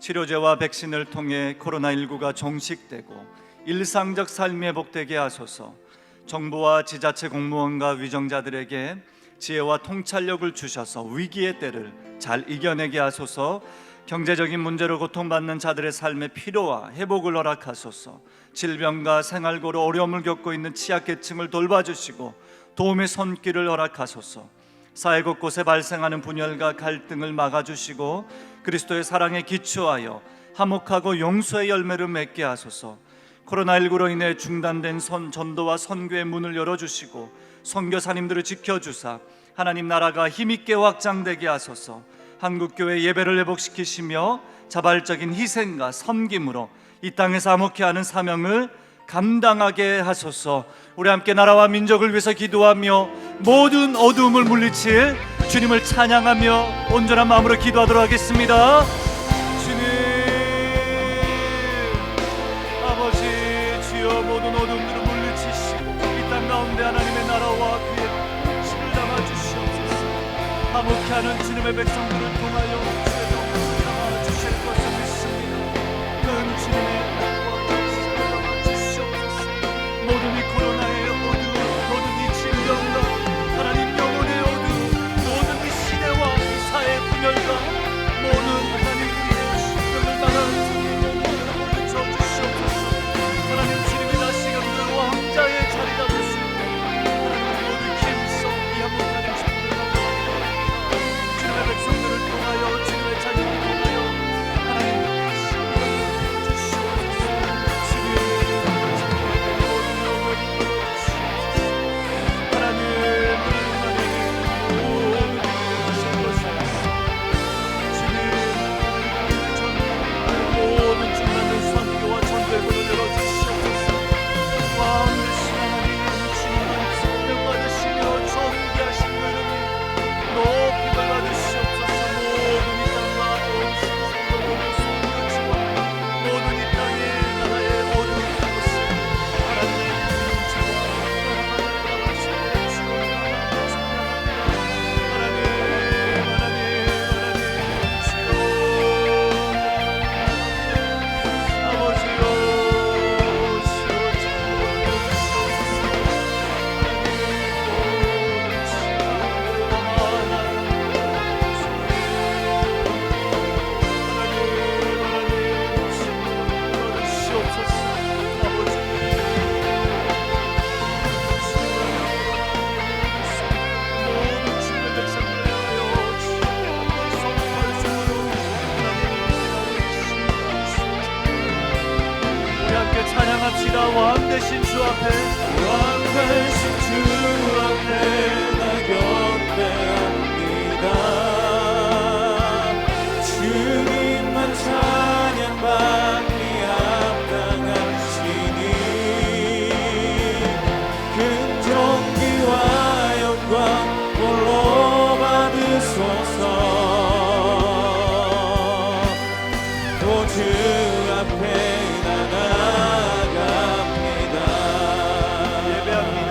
치료제와 백신을 통해 코로나19가 종식되고 일상적 삶이 회복되게 하소서. 정부와 지자체 공무원과 위정자들에게 지혜와 통찰력을 주셔서 위기의 때를 잘 이겨내게 하소서. 경제적인 문제로 고통받는 자들의 삶의 피로와 회복을 허락하소서. 질병과 생활고로 어려움을 겪고 있는 취약계층을 돌봐주시고 도움의 손길을 허락하소서. 사회 곳곳에 발생하는 분열과 갈등을 막아주시고 그리스도의 사랑에 기초하여 화목하고 용서의 열매를 맺게 하소서. 코로나19로 인해 중단된 전도와 선교의 문을 열어주시고 선교사님들을 지켜주사 하나님 나라가 힘있게 확장되게 하소서. 한국교회 예배를 회복시키시며 자발적인 희생과 섬김으로 이 땅에서 화목해하는 사명을 감당하게 하소서. 우리 함께 나라와 민족을 위해서 기도하며 모든 어두움을 물리칠 주님을 찬양하며 온전한 마음으로 기도하도록 하겠습니다. 주님 아버지, 주여 모든 어두움들을 물리치시고 이 땅 가운데 하나님의 나라와 그의 복을 담아주시옵소서. 화목해하는 주님의 백성들을 통하여 주의 영광을 담아주실 것을 믿습니다. 큰 주님의 복과 역사를 담아주시옵소서. 모든 이 코로나의 어두움, 모든 이 질병과 하나님 영혼의 어두움, 모든 이 시대와 이 사회의 분열과 모든 하나님 우리의 십병을 말하는 성령을 비춰주시옵소서. 하나님 주님이 다시금 그 왕자의 자리 잡으실 때 하나님 모두 힘써 이 한복하는 식구를 주님의 백성들을 통하여 주님의 자녀를 통하여 하나님 주시옵소서. 주님 모든 영혼이 하나님 모든 하신 것을 주님 모든 중단된 선교와 전도의 문을 열어주시옵소서. 마음 되신 하나님 주님을 성령받으시며 존귀하신 그 이름이 높임을 받으시옵소서. 모든 이 땅과 온 세상과 모든 소유지와 모든 이 땅의 나라의 모든 곳을 하나님의 인자와 영광을 받으시옵소서. 하나님 주여 아버지여 우리 함께 찬양합시다. 왕 되신 주 앞에, 왕 되신 주 앞에 나 경배합니다. 주님만 찬양받기 합당하시니 근존귀와 영광 홀로 받으소서. 오 주 앞에 나 나아갑니다. 예배합니다.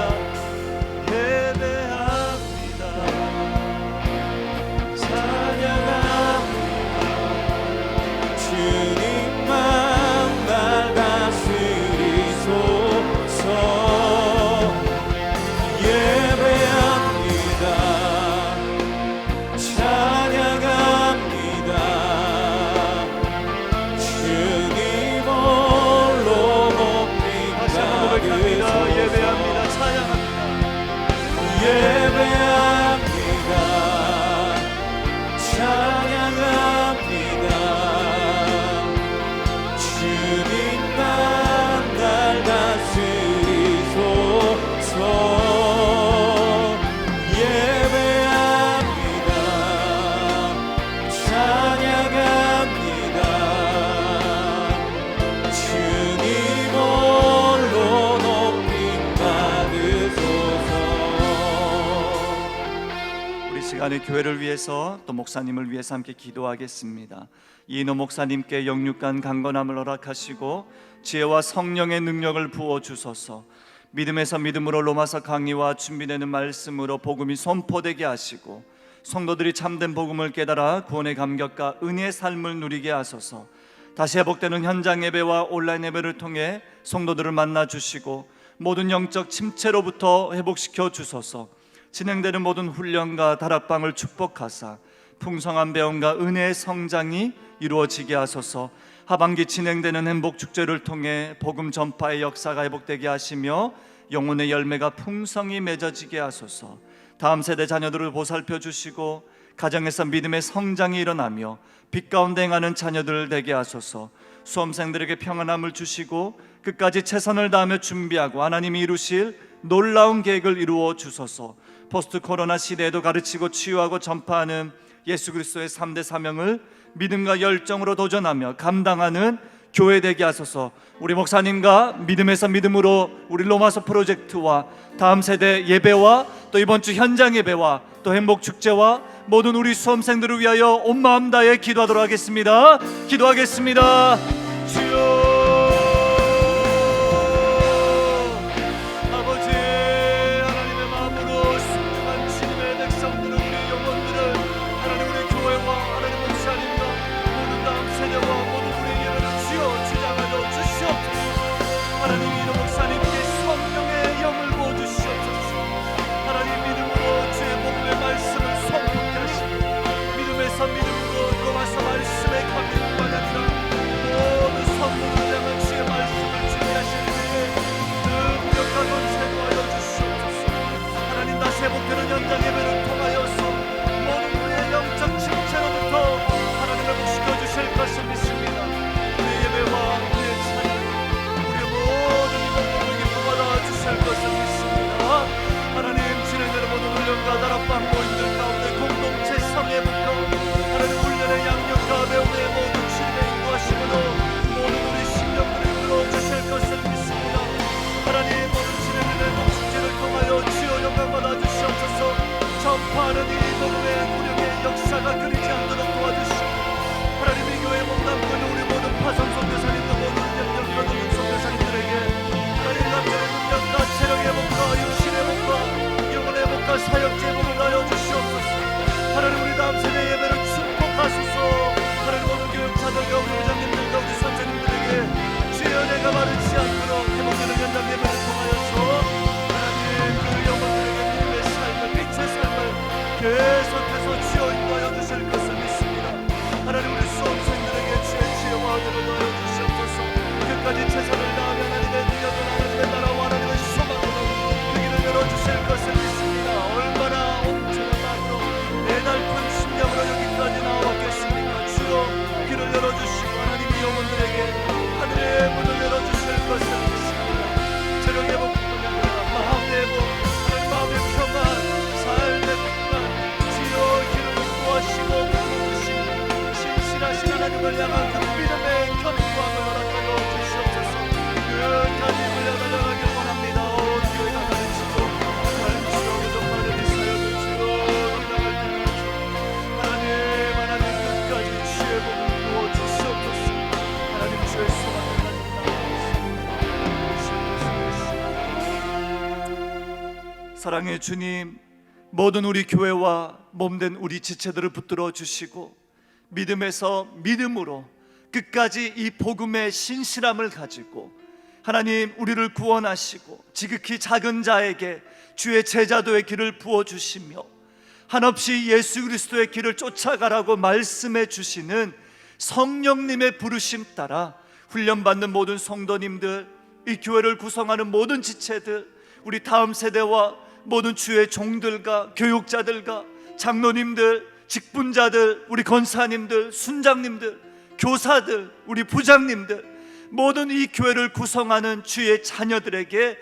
시간에 교회를 위해서 또 목사님을 위해서 함께 기도하겠습니다. 이인호 목사님께 영육간 강건함을 허락하시고 지혜와 성령의 능력을 부어 주소서. 믿음에서 믿음으로 로마서 강의와 준비되는 말씀으로 복음이 선포되게 하시고 성도들이 참된 복음을 깨달아 구원의 감격과 은혜의 삶을 누리게 하소서. 다시 회복되는 현장 예배와 온라인 예배를 통해 성도들을 만나 주시고 모든 영적 침체로부터 회복시켜 주소서. 진행되는 모든 훈련과 다락방을 축복하사 풍성한 배움과 은혜의 성장이 이루어지게 하소서. 하반기 진행되는 행복축제를 통해 복음 전파의 역사가 회복되게 하시며 영혼의 열매가 풍성히 맺어지게 하소서. 다음 세대 자녀들을 보살펴 주시고 가정에서 믿음의 성장이 일어나며 빛 가운데 행하는 자녀들 되게 하소서. 수험생들에게 평안함을 주시고 끝까지 최선을 다하며 준비하고 하나님이 이루실 놀라운 계획을 이루어 주소서. 포스트 코로나 시대에도 가르치고 치유하고 전파하는 예수 그리스도의 3대 사명을 믿음과 열정으로 도전하며 감당하는 교회 되게 하소서. 우리 목사님과 믿음에서 믿음으로 우리 로마서 프로젝트와 다음 세대 예배와 또 이번 주 현장 예배와 또 행복축제와 모든 우리 수험생들을 위하여 온 마음 다해 기도하도록 하겠습니다. 기도하겠습니다. 주여, 회복되는 현장 예배를 통하여서 모든 우리의 영적 침체로부터 하나님을 회복시켜 주실 것을 믿습니다. 우리의 예배와 우리의 찬양, 우리의 모든 이목구멍이 뽑아다 주실 것을 믿습니다. 하나님, 진행되는 모든 훈련과 다락방 모임들 가운데 공동체 성회부터 하나님 훈련의 양육과 배움의 모든 주님의 인도하심으로 모든 우리 심령들을 이끌어 주실 것을 믿습니다. 하나님, 모든 진행되는 목축제를 통하여 주여 영광받아 주시옵소서. 전파하는 이 복음의 구력의 역사가 끊이지 않도록 도와주시고 하나님의 교회 몸담고 있는 우리 모든 파선 선교사님들 모든 협력과 모든 선교사님들에게 하나님 남자의 능력과 체력의 회복과 육신의 회복과 영혼의 회복과 사역의 회복을 하여 주시옵소서. 하나님, 우리 다음 세대 예배를 축복하소서. 하나님, 모든 교육자들과 우리 회장님들과 우리 선생님들에게 주의 은혜가 마르지 않도록 회복되는 현장 예배를 통하여서 하나님 그 영혼들에게 믿음의 삶을 빛의 삶을 계속해서 주여 인도하여 주실 것을 믿습니다. 하나님, 우리 수험생들에게 주의 지혜와 은혜를 더하여 주시옵소서. 끝까지 최선을 다하며 하나님의 능력을 하나님의 나라와 하나님의 소망으로 그 길을 열어주실 것을 믿습니다. 얼마나 엄청난 마음으로 애달픈 심령으로 여기까지 나왔겠습니까? 주여 길을 열어주시고 하나님의 영혼들에게 하늘의 문을 열어주실 것을 믿습니다. 체력의 복과 마음의 복, 마음의 평안, 삶의 평안, 주여 길을 구하시고 부르시고 신실하신 하나님을 향한 그 믿음의 견고함을 허락하여 주시옵소서. 끝까지 물려달라가길 원합니다. 교회가 가르치고 가르치고 부족하는 이 사역을 주여 나갈 때까지 하나님 끝까지 주의 복을 부어 주시옵소서. 하나님, 주의 소망을 가지고 사랑의 주님, 모든 우리 교회와 몸된 우리 지체들을 붙들어 주시고 믿음에서 믿음으로 끝까지 이 복음의 신실함을 가지고 하나님 우리를 구원하시고 지극히 작은 자에게 주의 제자도의 길을 부어주시며 한없이 예수 그리스도의 길을 쫓아가라고 말씀해 주시는 성령님의 부르심 따라 훈련받는 모든 성도님들, 이 교회를 구성하는 모든 지체들, 우리 다음 세대와 모든 주의 종들과 교육자들과 장로님들, 직분자들, 우리 권사님들, 순장님들, 교사들, 우리 부장님들, 모든 이 교회를 구성하는 주의 자녀들에게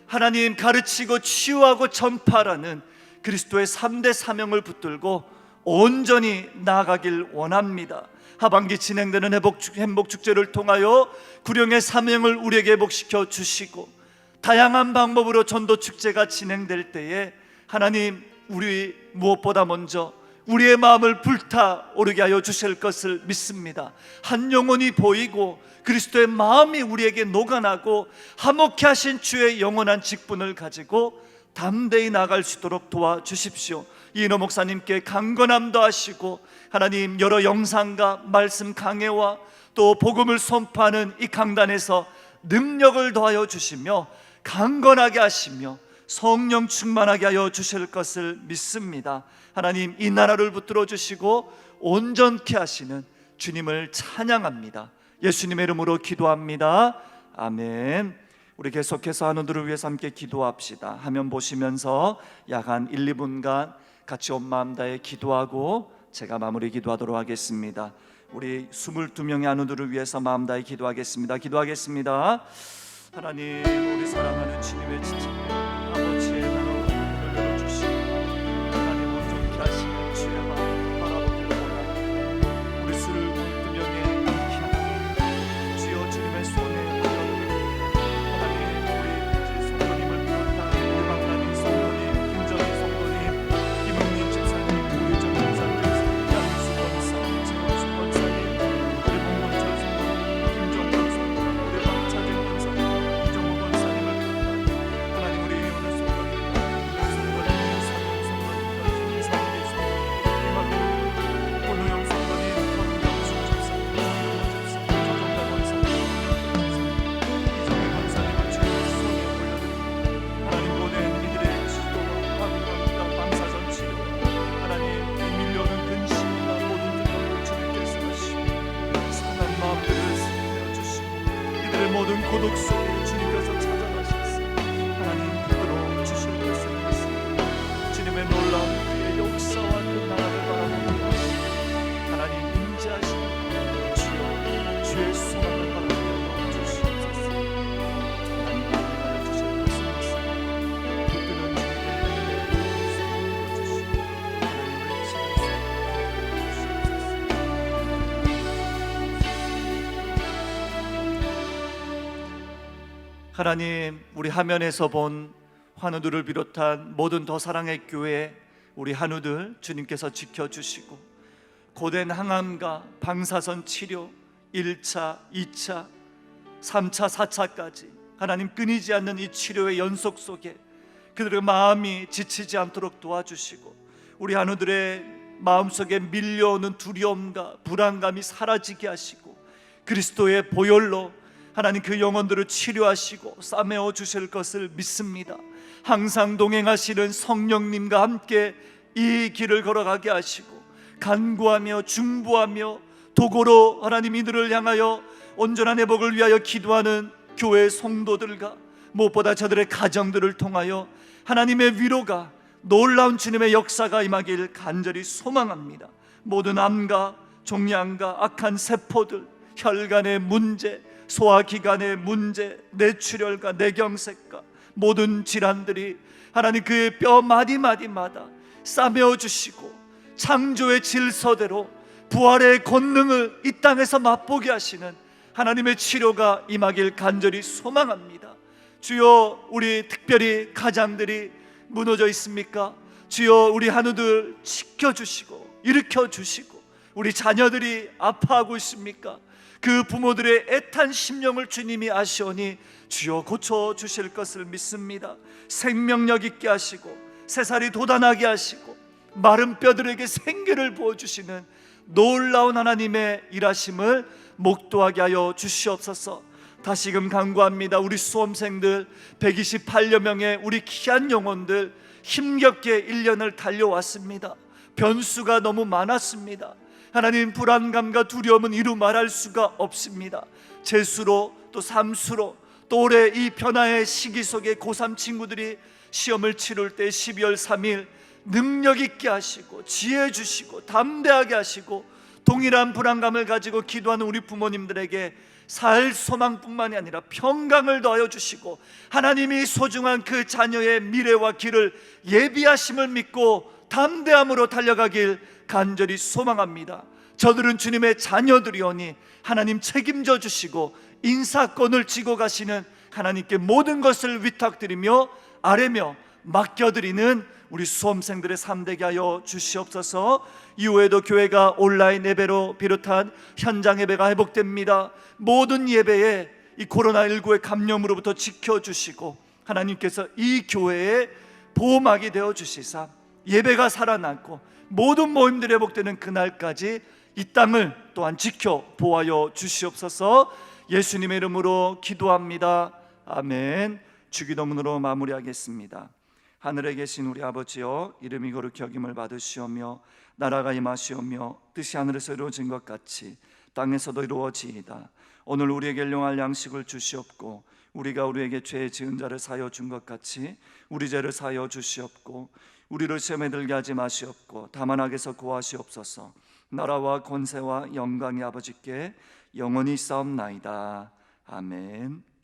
하나님 가르치고 치유하고 전파하라는 그리스도의 3대 사명을 붙들고 온전히 나아가길 원합니다. 하반기 진행되는 행복축제를 통하여 구령의 사명을 우리에게 회복시켜 주시고 다양한 방법으로 전도축제가 진행될 때에 하나님 우리 무엇보다 먼저 우리의 마음을 불타오르게 하여 주실 것을 믿습니다. 한 영혼이 보이고 그리스도의 마음이 우리에게 녹아나고 화목케 하신 주의 영원한 직분을 가지고 담대히 나갈 수 있도록 도와주십시오. 이인호 목사님께 강건함도 하시고 하나님 여러 영상과 말씀 강해와 또 복음을 선포하는 이 강단에서 능력을 더하여 주시며 강건하게 하시며 성령 충만하게 하여 주실 것을 믿습니다. 하나님 이 나라를 붙들어 주시고 온전케 하시는 주님을 찬양합니다. 예수님의 이름으로 기도합니다. 아멘. 우리 계속해서 한우들을 위해서 함께 기도합시다. 화면 보시면서 약 한 1, 2분간 같이 온 마음 다해 기도하고 제가 마무리 기도하도록 하겠습니다. 우리 22명의 한우들을 위해서 마음 다해 기도하겠습니다. 기도하겠습니다. 하나님, 우리 사랑하는 주님의 지체에 아버지의 나라를 열어주시고 하나님 온전케 하시는 주의 마음 바라보길 원합니다. 우리 22명의 기도 주여 주님의 손에 올려드립니다. 하나님, 우리 성도님을 비롯한 우리 박나님 성도님, 김정희 성도님, 김흥민 집사님, 우리 전 권사님, 양수 권사님, 최원수 권사님, 우리 봉건철 성도님, 김종건 성도님, 우리 박차진 권사님, 이정호 권사님을 비롯한 하나님, 우리 오늘 성도님, 성도님, 사동 성도님, 김상대 성도님, 김학민, 권우영 성도님, 권경수 집사님, 김효 집사님, 조정달 권사님, 이정희 권사님을 주의 손에 올려드립니다. 하나님, 모든 이들의 치료와 방광과 방사선 치료, 하나님 이 밀려오는 근심과 모든 두려움을 주님께서 하시고 상한 마음들을 살려 주시고 이들의 모든 고독 속에 주님께서 찾아가셔서 하나님 붙들어 주실 것을 믿습니다. 주님의 놀라운 그의 역사와 그 나라를 바라보며 하나님 임재하시는 주여 주의 수많은 바라보며 주시옵소서. 하나님 나라를 주실 것을 믿습니다. 붙드는 하나님, 우리 화면에서 본 환우들을 비롯한 모든 더 사랑의 교회 우리 한우들 주님께서 지켜주시고 고된 항암과 방사선 치료 1차, 2차, 3차, 4차까지 하나님 끊이지 않는 이 치료의 연속 속에 그들의 마음이 지치지 않도록 도와주시고 우리 한우들의 마음속에 밀려오는 두려움과 불안감이 사라지게 하시고 그리스도의 보혈로 하나님 그 영혼들을 치료하시고 싸매어 주실 것을 믿습니다. 항상 동행하시는 성령님과 함께 이 길을 걸어가게 하시고 간구하며 중보하며 도고로 하나님 이들을 향하여 온전한 회복을 위하여 기도하는 교회 성도들과 무엇보다 저들의 가정들을 통하여 하나님의 위로가 놀라운 주님의 역사가 임하길 간절히 소망합니다. 모든 암과 종양과 악한 세포들, 혈관의 문제, 소화기관의 문제, 뇌출혈과 뇌경색과 모든 질환들이 하나님 그의 뼈 마디마디마다 싸매어 주시고 창조의 질서대로 부활의 권능을 이 땅에서 맛보게 하시는 하나님의 치료가 임하길 간절히 소망합니다. 주여, 우리 특별히 가장들이 무너져 있습니까? 주여, 우리 한우들 지켜주시고 일으켜주시고 우리 자녀들이 아파하고 있습니까? 그 부모들의 애탄 심령을 주님이 아시오니 주여 고쳐주실 것을 믿습니다. 생명력 있게 하시고 새살이 돋아나게 하시고 마른 뼈들에게 생기를 부어주시는 놀라운 하나님의 일하심을 목도하게 하여 주시옵소서. 다시금 간구합니다. 우리 수험생들 128여 명의 우리 귀한 영혼들 힘겹게 1년을 달려왔습니다. 변수가 너무 많았습니다. 하나님, 불안감과 두려움은 이루 말할 수가 없습니다. 재수로 또 삼수로 또 올해 이 변화의 시기 속에 고3 친구들이 시험을 치를 때 12월 3일 능력 있게 하시고 지혜 주시고 담대하게 하시고 동일한 불안감을 가지고 기도하는 우리 부모님들에게 살 소망뿐만이 아니라 평강을 더하여 주시고 하나님이 소중한 그 자녀의 미래와 길을 예비하심을 믿고 담대함으로 달려가길 간절히 소망합니다. 저들은 주님의 자녀들이오니 하나님 책임져 주시고 인사권을 쥐고 가시는 하나님께 모든 것을 위탁드리며 아뢰며 맡겨드리는 우리 수험생들의 삶되게 하여 주시옵소서. 이후에도 교회가 온라인 예배로 비롯한 현장 예배가 회복됩니다. 모든 예배에 이 코로나19의 감염으로부터 지켜주시고 하나님께서 이 교회의 보호막이 되어 주시사 예배가 살아나고 모든 모임들이 회복되는 그날까지 이 땅을 또한 지켜 보호하여 주시옵소서. 예수님의 이름으로 기도합니다. 아멘. 주기도문으로 마무리하겠습니다. 하늘에 계신 우리 아버지여, 이름이 거룩히 여김을 받으시오며 나라가 임하시오며 뜻이 하늘에서 이루어진 것 같이 땅에서도 이루어지이다. 오늘 우리에게 일용할 양식을 주시옵고 우리가 우리에게 죄 지은 자를 사하여 준 것 같이 우리 죄를 사하여 주시옵고 우리를 시험에 들게 하지 마시옵고 다만 악에서 구하시옵소서. 나라와 권세와 영광이 아버지께 영원히 있사옵나이다. 아멘.